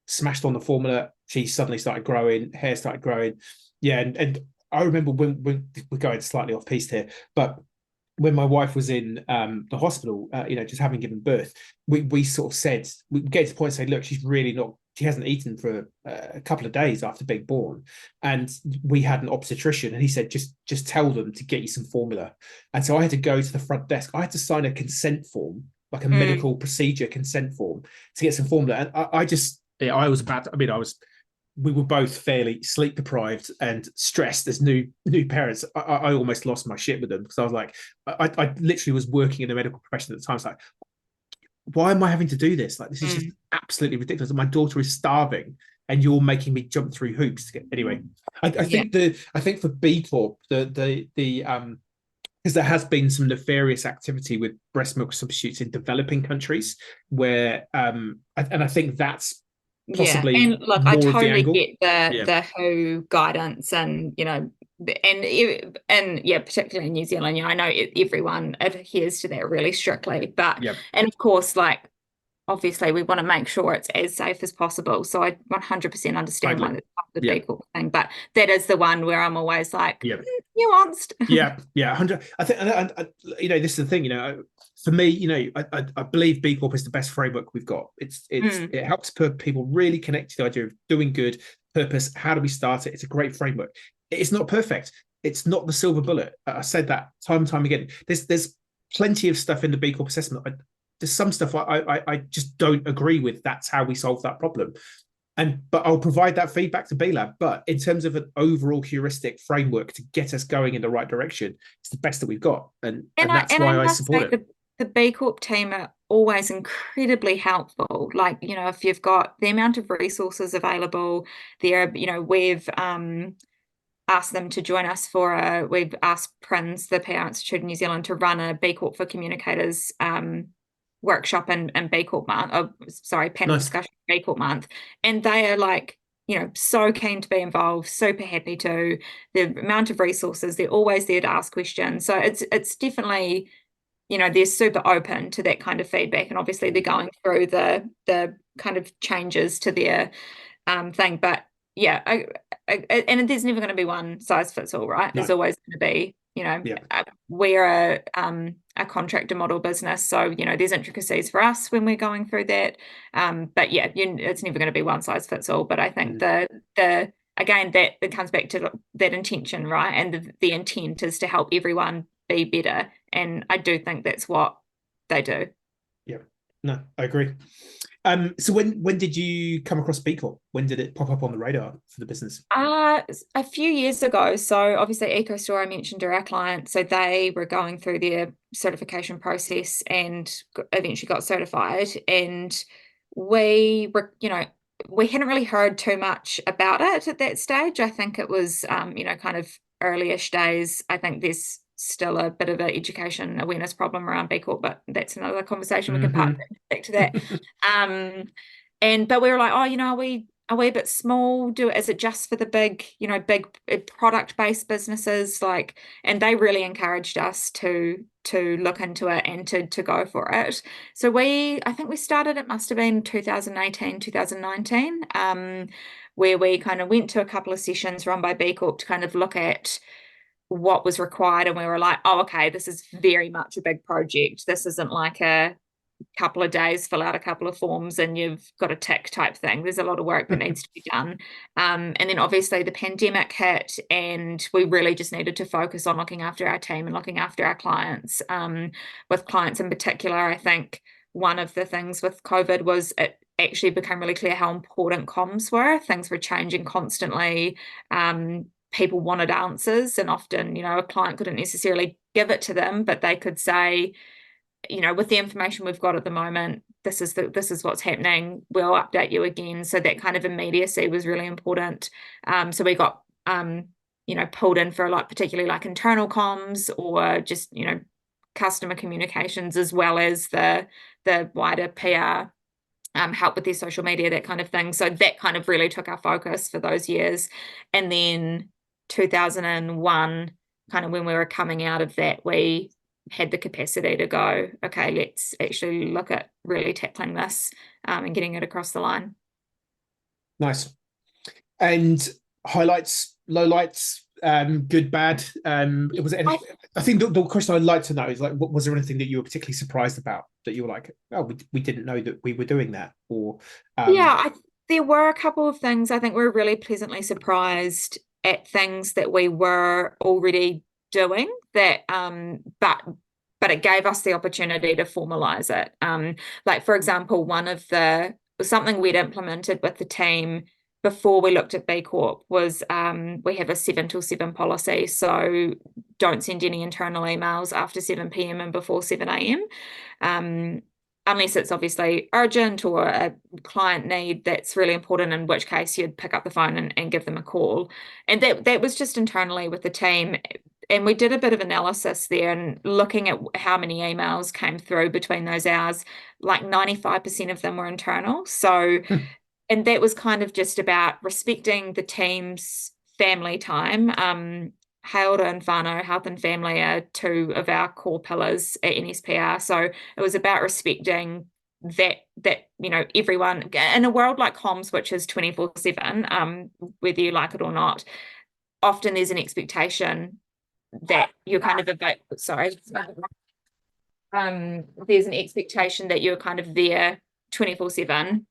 Smashed on the formula, she suddenly started growing, hair started growing. And I remember when we're going slightly off piste here, but when my wife was in the hospital, just having given birth, we sort of said, we get to the point and say, look, she hasn't eaten for a couple of days after being born. And we had an obstetrician, and he said, just tell them to get you some formula. And so I had to go to the front desk. I had to sign a consent form, like a medical procedure consent form, to get some formula. And I was about to, we were both fairly sleep deprived and stressed as new parents. I almost lost my shit with them, because I was like, I literally was working in a medical profession at the time. It's like, why am I having to do this? Like, this is just absolutely ridiculous. My daughter is starving, and you're making me jump through hoops to get. Anyway, I think for B Corp, the because there has been some nefarious activity with breast milk substitutes in developing countries where and I think that's Yeah, possibly and look, I more of the totally angle. get the Yeah. WHO guidance, and and yeah, particularly in New Zealand, I know everyone adheres to that really strictly, but Yeah. and of course, like obviously we want to make sure it's as safe as possible. So I 100% understand why Totally. that's part of the Yeah. B Corp thing, but that is the one where I'm always like Yeah. nuanced. Yeah, yeah, 100. I think, this is the thing. For me, I believe B Corp is the best framework we've got. It helps put people really connect to the idea of doing good, purpose. How do we start it? It's a great framework. It's not perfect. It's not the silver bullet. I said that time and time again. There's plenty of stuff in the B Corp assessment. There's some stuff I just don't agree with. That's how we solve that problem. But I'll provide that feedback to B Lab. But in terms of an overall heuristic framework to get us going in the right direction, it's the best that we've got, and that's I why I must support say it. the B Corp team are always incredibly helpful. Like, if you've got the amount of resources available there, we've asked them to join us we've asked PRINZ, the PR Institute in New Zealand, to run a B Corp for Communicators workshop and B Corp month, panel Nice. discussion B Corp month. And they are like, so keen to be involved, super happy to. The amount of resources, they're always there to ask questions. So it's definitely, they're super open to that kind of feedback. And obviously they're going through the kind of changes to their thing. But yeah, and there's never going to be one size fits all, right? There's No. always going to be, Yeah. we're a contractor model business, so there's intricacies for us when we're going through that. But yeah, it's never going to be one size fits all. But I think the again that it comes back to that intention, right? And the intent is to help everyone be better, and I do think that's what they do. Yeah. No, I agree. So when did you come across B Corp? When did it pop up on the radar for the business? A few years ago. So obviously EcoStore I mentioned are our client. So they were going through their certification process and eventually got certified. And we were, we hadn't really heard too much about it at that stage. I think it was, kind of early-ish days. I think there's still a bit of an education awareness problem around B Corp, but that's another conversation. We can part back to that. But we were like, oh, are we a bit small? Is it just for the big, big product-based businesses? And they really encouraged us to look into it and to go for it. So I think we started, it must have been 2018, 2019, where we kind of went to a couple of sessions run by B Corp to kind of look at what was required. And we were like, oh, okay, this is very much a big project. This isn't like a couple of days, fill out a couple of forms and you've got a tick type thing. There's a lot of work that needs to be done. And then obviously the pandemic hit and we really just needed to focus on looking after our team and looking after our clients. With clients in particular, I think one of the things with COVID was it actually became really clear how important comms were. Things were changing constantly. People wanted answers, and often, a client couldn't necessarily give it to them, but they could say, with the information we've got at the moment, this is what's happening. We'll update you again. So that kind of immediacy was really important. So we got pulled in for particularly internal comms or just customer communications, as well as the wider PR. Help with their social media, that kind of thing. So that kind of really took our focus for those years. And then 2001, kind of when we were coming out of that, we had the capacity to go, okay, let's actually look at really tackling this and getting it across the line. Nice. And highlights, lowlights, good, bad. Was it anything, I think the question I'd like to know is was there anything that you were particularly surprised about that you were like, oh, we didn't know that we were doing that? Or there were a couple of things. I think we were really pleasantly surprised at things that we were already doing that, but it gave us the opportunity to formalize it. For example, something we'd implemented with the team before we looked at B Corp was we have a 7 till 7 policy. So don't send any internal emails after 7 p.m. and before 7 a.m. Unless it's obviously urgent or a client need that's really important, in which case you'd pick up the phone and give them a call. And that was just internally with the team. and we did a bit of analysis there and looking at how many emails came through between those hours, like 95% of them were internal. So, and that was kind of just about respecting the team's family time. Hailed and whānau, health and family, are two of our core pillars at NSPR. So it was about respecting that everyone in a world like comms, which is 24/7, whether you like it or not, often there's an expectation that you're kind of there's an expectation that you're kind of there 24/7.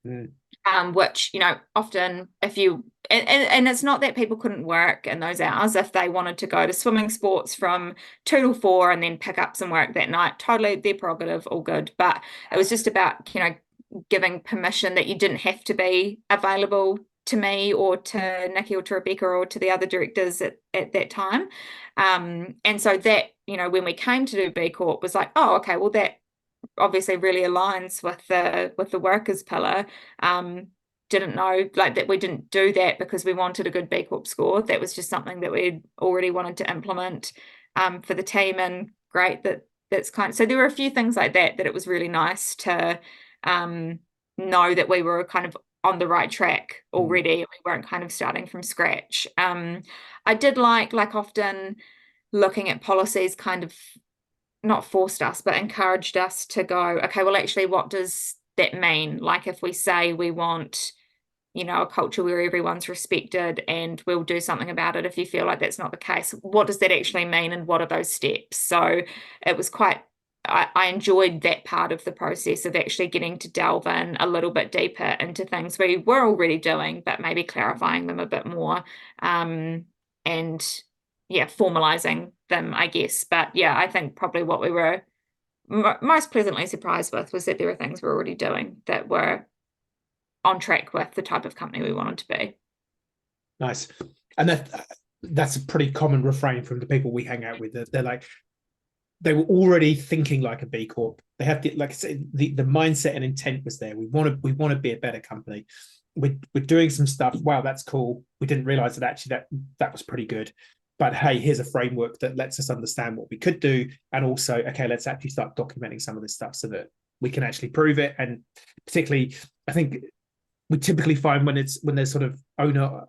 Which, often if you, and it's not that people couldn't work in those hours if they wanted to go to swimming sports from 2 to 4 and then pick up some work that night, totally their prerogative, all good. But it was just about, giving permission that you didn't have to be available to me or to Nikki or to Rebecca or to the other directors at that time. And so that, when we came to do B Corp was like, oh, okay, well, that obviously really aligns with the workers pillar. Didn't know like that we didn't do that because we wanted a good B Corp score. That was just something that we'd already wanted to implement for the team, and great that's kind of, so there were a few things like that it was really nice to know that we were kind of on the right track already. We weren't kind of starting from scratch. I did like often looking at policies kind of not forced us, but encouraged us to go, okay, well, actually, what does that mean? Like if we say we want, a culture where everyone's respected and we'll do something about it if you feel like that's not the case, what does that actually mean and what are those steps? So it was quite, I enjoyed that part of the process of actually getting to delve in a little bit deeper into things we were already doing, but maybe clarifying them a bit more. And yeah, formalizing them, I guess. But yeah, I think probably what we were most pleasantly surprised with was that there were things we were already doing that were on track with the type of company we wanted to be. Nice. And that's a pretty common refrain from the people we hang out with. They're like, they were already thinking like a B Corp. They have like I said, the mindset and intent was there. We want to be a better company. We're doing some stuff. Wow, that's cool. We didn't realize that actually that was pretty good. But hey, here's a framework that lets us understand what we could do. And also, okay, let's actually start documenting some of this stuff so that we can actually prove it. And particularly, I think we typically find when there's sort of owner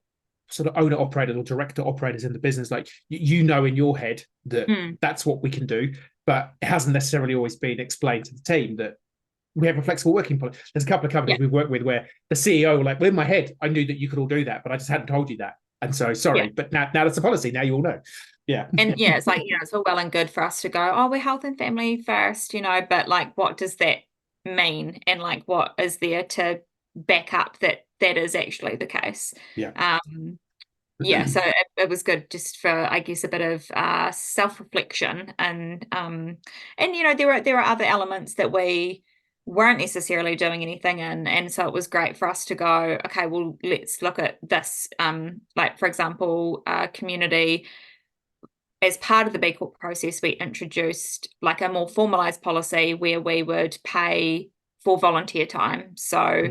operators or director operators in the business, like in your head that that's what we can do, but it hasn't necessarily always been explained to the team that we have a flexible working policy. There's a couple of companies we've worked with where the CEO like, well, in my head, I knew that you could all do that, but I just hadn't told you that. And so sorry, but now that's a policy. Now you all know. Yeah. And yeah, it's like, it's all well and good for us to go, oh, we're health and family first, but like, what does that mean? And like, what is there to back up that is actually the case? Yeah. So it was good just for, I guess, a bit of self-reflection and there are other elements that we weren't necessarily doing anything in, and so it was great for us to go, okay, well, let's look at this, like for example, community. As part of the B Corp process, we introduced like a more formalized policy where we would pay for volunteer time. So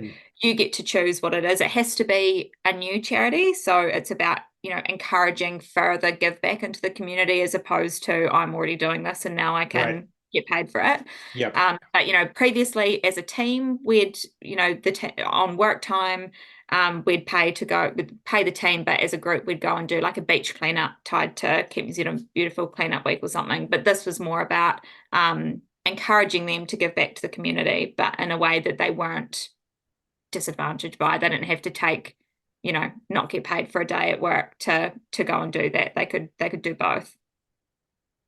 you get to choose what it is. It has to be a new charity. So it's about, encouraging further give back into the community as opposed to I'm already doing this and now I can get paid for it. Yeah. But, previously as a team, we'd, on work time, we'd pay the team, but as a group, we'd go and do like a beach cleanup tied to Keep New Zealand Beautiful Cleanup Week or something. But this was more about encouraging them to give back to the community, but in a way that they weren't disadvantaged by. They didn't have to take, not get paid for a day at work to go and do that. They could do both.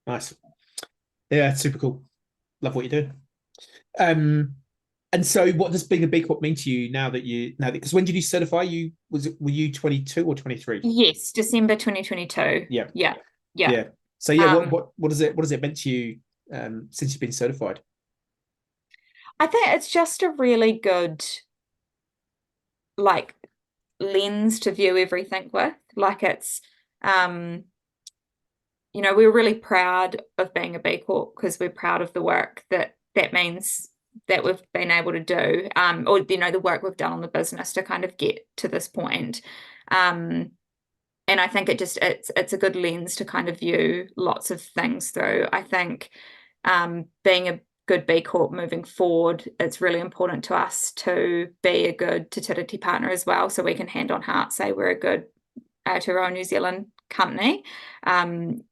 Nice. Yeah, it's super cool. Love what you're doing. And so what does being a B Corp mean to you now that because when did you certify? Were you 22 or 23? Yes, December 2022. Yeah. So yeah, what does it mean to you since you've been certified? I think it's just a really good like lens to view everything with. Like it's we're really proud of being a B Corp because we're proud of the work that means that we've been able to do, or the work we've done on the business to kind of get to this point. And I think it's a good lens to kind of view lots of things through. I think being a good B Corp moving forward, it's really important to us to be a good Te Tiriti partner as well, so we can hand on heart say we're a good Aotearoa New Zealand company. And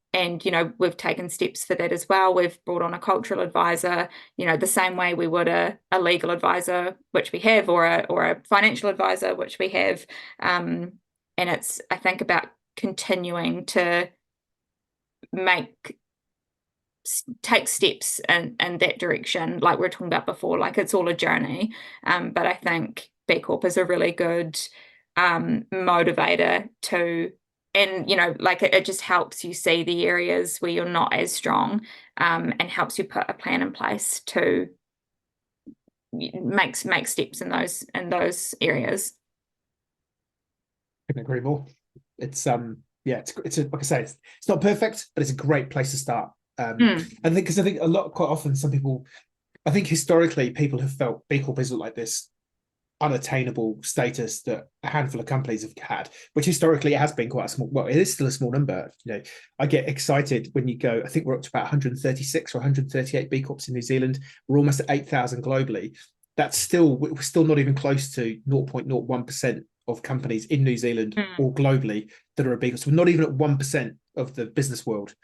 we've taken steps for that as well. We've brought on a cultural advisor, the same way we would a legal advisor, which we have, or a financial advisor, which we have. And it's, I think, about continuing to take steps in that direction, like we were talking about before. Like, it's all a journey. But I think B Corp is a really good motivator to, and like it just helps you see the areas where you're not as strong, and helps you put a plan in place to make steps in those areas. Couldn't agree more. It's yeah, it's like I say, it's not perfect, but it's a great place to start. I think quite often some people, I think historically people have felt B Corp isn't like this unattainable status that a handful of companies have had, which historically it has been quite a small, well, it is still a small number. I get excited when you go, I think we're up to about 136 or 138 B Corps in New Zealand. We're almost at 8,000 globally. We're still not even close to 0.01% of companies in New Zealand or globally that are a B Corp. So we're not even at 1% of the business world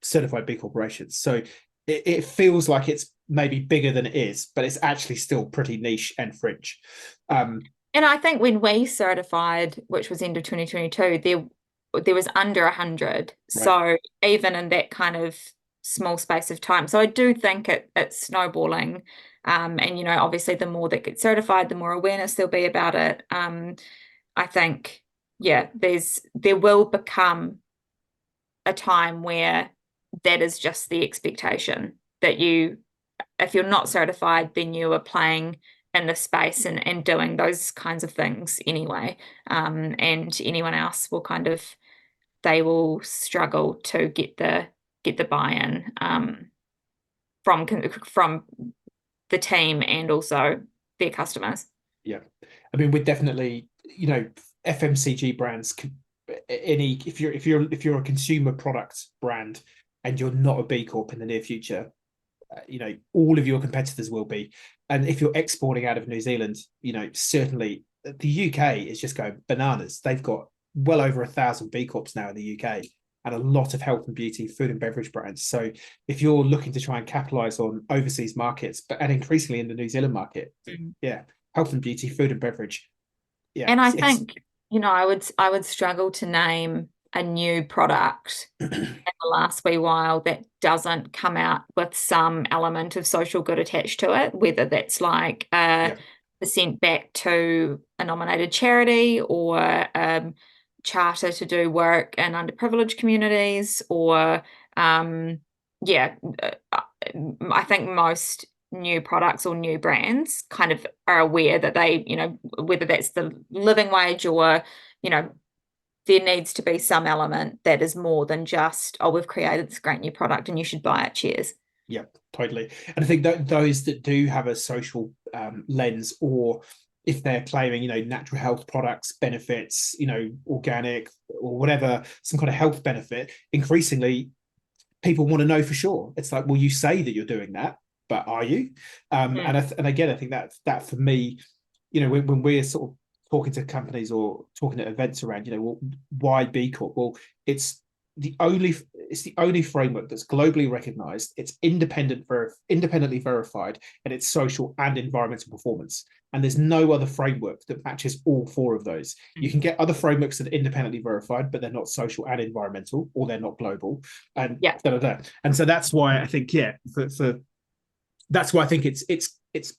certified B corporations. So it feels like it's maybe bigger than it is, but it's actually still pretty niche and fringe. And I think when we certified, which was end of 2022, there was under 100. Right. So even in that kind of small space of time. So I do think it's snowballing. And obviously the more that gets certified, the more awareness there'll be about it. I think, yeah, there will become a time where that is just the expectation, that if you're not certified, then you are playing in the space and doing those kinds of things anyway. And anyone else will they will struggle to get the buy-in from the team and also their customers. Yeah, I mean, we're definitely, FMCG brands could, if you're a consumer product brand and you're not a B Corp in the near future, all of your competitors will be. And if you're exporting out of New Zealand, certainly the UK is just going bananas. They've got well over 1,000 B Corps now in the UK, and a lot of health and beauty, food and beverage brands. So if you're looking to try and capitalize on overseas markets, and increasingly in the New Zealand market, yeah, health and beauty, food and beverage. Yeah. And I think, I would struggle to name a new product in the last wee while that doesn't come out with some element of social good attached to it, whether that's like a percent back to a nominated charity, or charter to do work in underprivileged communities, or I think most new products or new brands kind of are aware that they, whether that's the living wage or, there needs to be some element that is more than just, oh, we've created this great new product and you should buy it. Cheers. Yeah, totally. And I think that those that do have a social lens, or if they're claiming, natural health products, benefits, organic or whatever, some kind of health benefit, increasingly people want to know for sure. It's like, well, you say that you're doing that, but are you? And again, I think that for me, when we're sort of talking to companies or talking at events around, why B Corp? Well, it's the only framework that's globally recognized. It's independently verified, and it's social and environmental performance. And there's no other framework that matches all four of those. You can get other frameworks that are independently verified, but they're not social and environmental, or they're not global. And And so that's why I think, that's why I think it's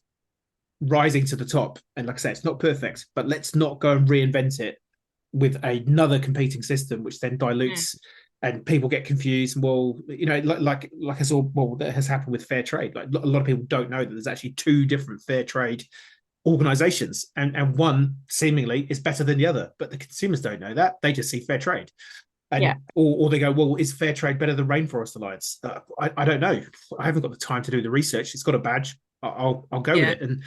rising to the top. And like I say, it's not perfect, but let's not go and reinvent it with another competing system, which then dilutes and people get confused. Well, like I saw, that has happened with fair trade. Like, a lot of people don't know that there's actually two different fair trade organizations, and one seemingly is better than the other, but the consumers don't know that. They just see fair trade. And or they go, well, is fair trade better than Rainforest Alliance? I don't know. I haven't got the time to do the research. It's got a badge. I'll go with it. And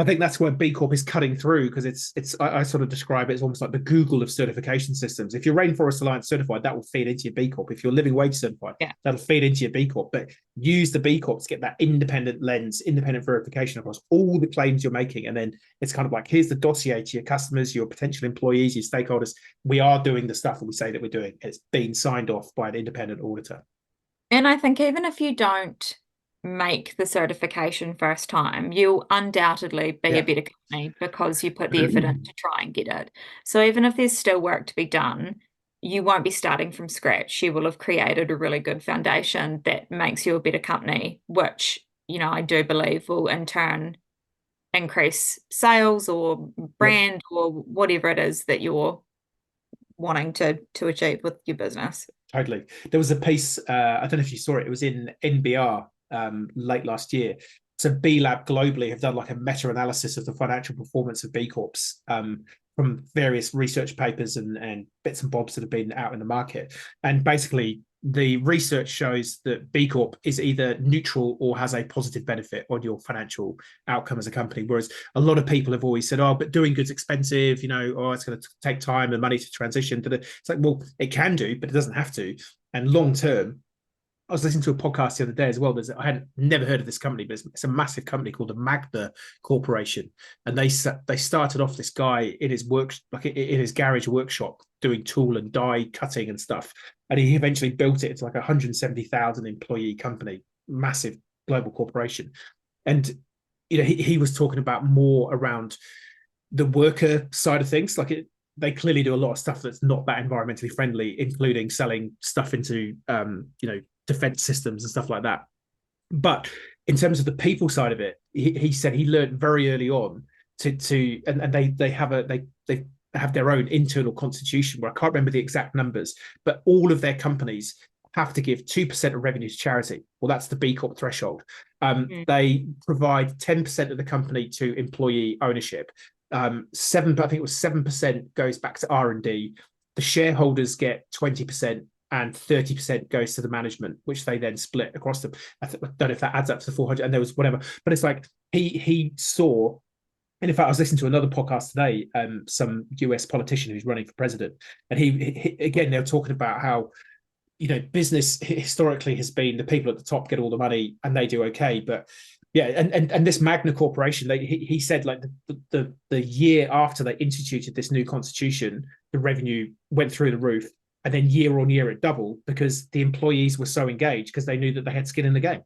I think that's where B Corp is cutting through, because I sort of describe it as almost like the Google of certification systems. If you're Rainforest Alliance certified, that will feed into your B Corp. If you're living wage certified, Yeah. that'll feed into your B Corp. But use the B Corp to get that independent lens, independent verification across all the claims you're making. And then it's kind of like, here's the dossier to your customers, your potential employees, your stakeholders. We are doing the stuff that we say that we're doing. It's been signed off by an independent auditor. And I think even if you don't make the certification first time, you'll undoubtedly be a Yeah. better company because you put the effort in to try and get it. So even if there's still work to be done, you won't be starting from scratch. You will have created a really good foundation that makes you a better company, which, I do believe will in turn increase sales or Yep. brand or whatever it is that you're wanting to achieve with your business. Totally. There was a piece, I don't know if you saw it, it was in NBR late last year. So B Lab globally have done like a meta-analysis of the financial performance of B Corps from various research papers and bits and bobs that have been out in the market. And basically, the research shows that B Corp is either neutral or has a positive benefit on your financial outcome as a company. Whereas a lot of people have always said, oh, but doing good's expensive, oh, it's going to take time and money to transition. It's like, well, it can do, but it doesn't have to. And long term, I was listening to a podcast the other day as well. I had never heard of this company, but it's a massive company called the Magna Corporation, and they started off this guy in his in his garage workshop doing tool and die cutting and stuff, and he eventually built it into like a 170,000 employee company, massive global corporation. And he was talking about more around the worker side of things, they clearly do a lot of stuff that's not that environmentally friendly, including selling stuff into defense systems and stuff like that. But in terms of the people side of it, he said he learned very early on and they have their own internal constitution where I can't remember the exact numbers, but all of their companies have to give 2% of revenue to charity. Well, that's the B Corp threshold. They provide 10% of the company to employee ownership. I think it was 7% goes back to R&D. The shareholders get 20% and 30% goes to the management, which they then split across them. I don't know if that adds up to 400, and there was whatever, but it's like he saw. And in fact, I was listening to another podcast today, some US politician who's running for president, and he again, they were talking about how business historically has been the people at the top get all the money and they do okay, but yeah, and this Magna Corporation, he said like the year after they instituted this new constitution, the revenue went through the roof, and then year on year it doubled because the employees were so engaged because they knew that they had skin in the game.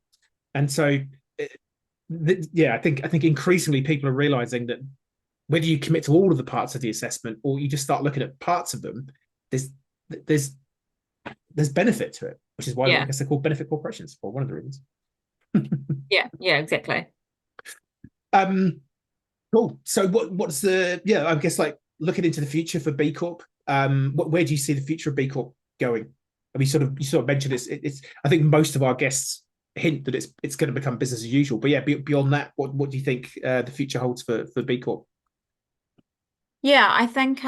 And so I think increasingly people are realizing that whether you commit to all of the parts of the assessment or you just start looking at parts of them, there's benefit to it, which is why I guess they're called benefit corporations, for one of the reasons. yeah, exactly. Cool. So what's I guess like looking into the future for B Corp, where do you see the future of B Corp going? I mean, you sort of mentioned it's I think most of our guests hint that it's going to become business as usual, but yeah, beyond that, what do you think the future holds for B Corp? Yeah, I think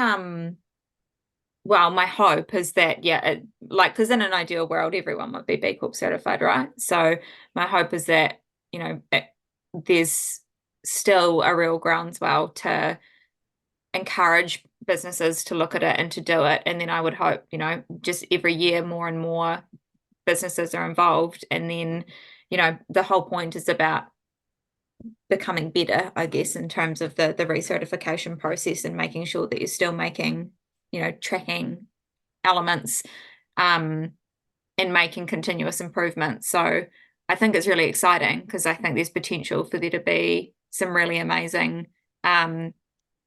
well, my hope is that, because in an ideal world, everyone would be B Corp certified, right? So my hope is that, there's still a real groundswell to encourage businesses to look at it and to do it. And then I would hope, just every year more and more businesses are involved. And then, the whole point is about becoming better, I guess, in terms of the recertification process and making sure that you're still making, tracking elements and making continuous improvement. So I think it's really exciting because I think there's potential for there to be some really amazing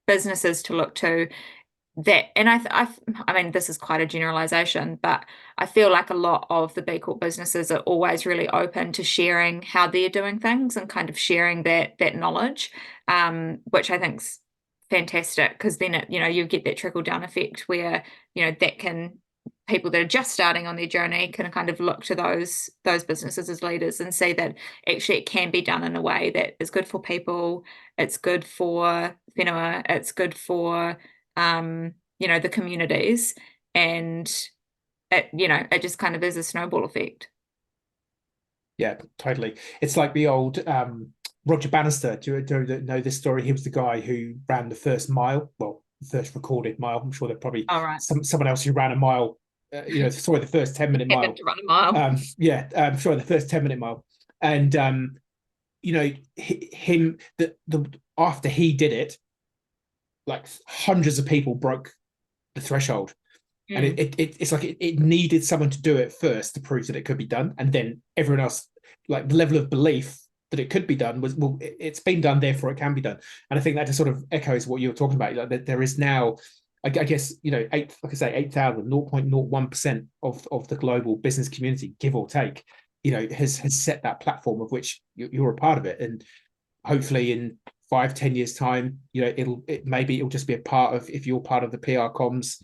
businesses to look to that. And I mean, this is quite a generalization, but I feel like a lot of the B Corp businesses are always really open to sharing how they're doing things and kind of sharing that knowledge, which I think's fantastic because then you get that trickle down effect where that can people that are just starting on their journey can kind of look to those businesses as leaders and see that actually it can be done in a way that is good for people, it's good for whenua, it's good for the communities, and it just kind of is a snowball effect. Yeah, totally. It's like the old Roger Bannister, do you know this story? He was the guy who ran the first mile, well, the first recorded mile. I'm sure there's probably All right. someone else who ran a mile, sorry, the first 10-minute Happened mile. to run a mile. Sorry, the first 10-minute mile. And, him, after he did it, like hundreds of people broke the threshold. And it's like it needed someone to do it first to prove that it could be done. And then everyone else, like the level of belief that it could be done was, well, it's been done, therefore it can be done. And I think that just sort of echoes what you were talking about. Like there is now, I guess, 8,000, 0.01% of the global business community, give or take, has set that platform of which you're a part of it. And hopefully in 5-10 years time, it'll just be a part of, if you're part of the PR Comms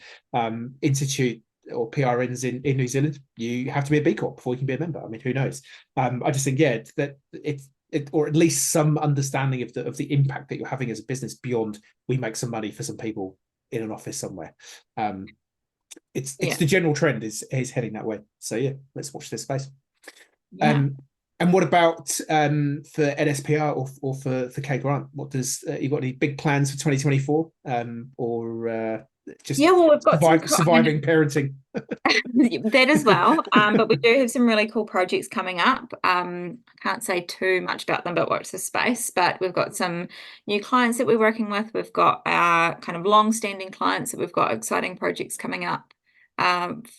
Institute or PRNs in New Zealand, you have to be a B Corp before you can be a member. I mean, who knows? I just think, that it or at least some understanding of the impact that you're having as a business beyond we make some money for some people in an office somewhere. It's the general trend is heading that way. So yeah, let's watch this space. Yeah. And what about for NSPR or for K Grant? What does you got any big plans for 2024? Or just we've got surviving parenting. That as well. But we do have some really cool projects coming up. I can't say too much about them, but watch the space. But we've got some new clients that we're working with. We've got our kind of long-standing clients that we've got exciting projects coming up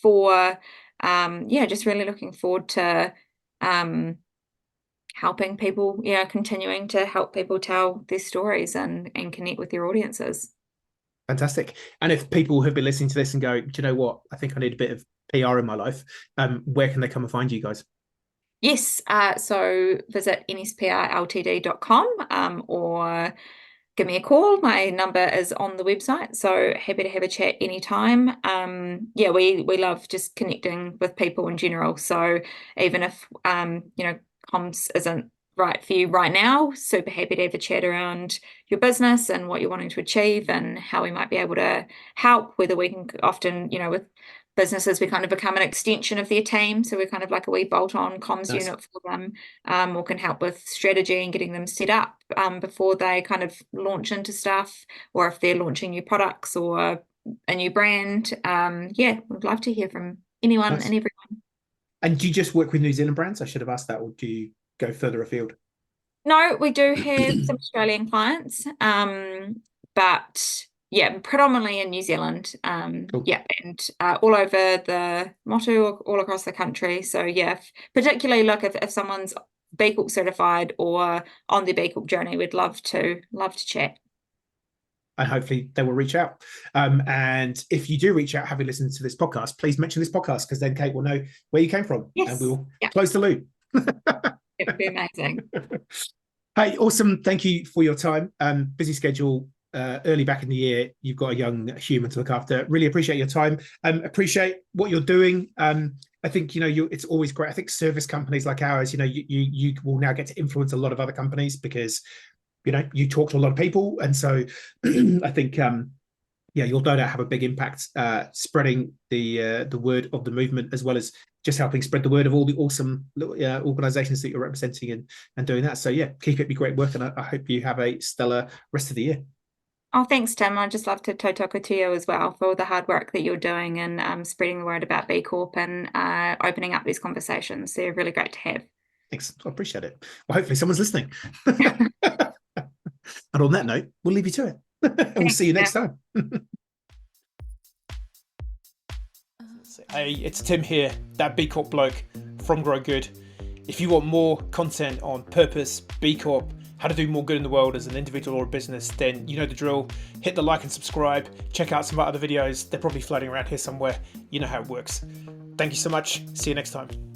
for just really looking forward to helping people, continuing to help people tell their stories and connect with their audiences. Fantastic. And if people have been listening to this and go, do you know what? I think I need a bit of PR in my life. Where can they come and find you guys? Yes. So visit nsprltd.com or give me a call. My number is on the website. So happy to have a chat anytime. We love just connecting with people in general. So even if, comms isn't right for you right now, super happy to have a chat around your business and what you're wanting to achieve and how we might be able to help, whether we can often, with businesses, we kind of become an extension of their team. So we're kind of like a wee bolt-on comms unit for them, or can help with strategy and getting them set up before they kind of launch into stuff, or if they're launching new products or a new brand. We'd love to hear from anyone and everyone. And do you just work with New Zealand brands? I should have asked that. Or do you go further afield? No, we do have some Australian clients, but predominantly in New Zealand. Cool. And all over the Motu, all across the country. So particularly look if someone's B Corp certified or on the B Corp journey, we'd love to chat. And hopefully they will reach out. And if you do reach out, having listened to this podcast, please mention this podcast, because then Kate will know where you came from. Yes. And we'll close the loop. It would be amazing. Hey, awesome. Thank you for your time. Busy schedule, early back in the year. You've got a young human to look after. Really appreciate your time. Appreciate what you're doing. I think, it's always great. I think service companies like ours, you will now get to influence a lot of other companies because, you talk to a lot of people. And so I think, you'll no doubt have a big impact spreading the word of the movement, as well as just helping spread the word of all the awesome organizations that you're representing and doing that. So keep up your great work, and I hope you have a stellar rest of the year. Oh, thanks, Tim. I'd just love to tautoko to you as well for all the hard work that you're doing and spreading the word about B Corp and opening up these conversations. They're really great to have. Thanks. I appreciate it. Well, hopefully someone's listening. And on that note, we'll leave you to it. And we'll see you next time. Hey, it's Tim here, that B Corp bloke from Grow Good. If you want more content on purpose, B Corp, how to do more good in the world as an individual or a business, then you know the drill. Hit the like and subscribe. Check out some of our other videos. They're probably floating around here somewhere. You know how it works. Thank you so much. See you next time.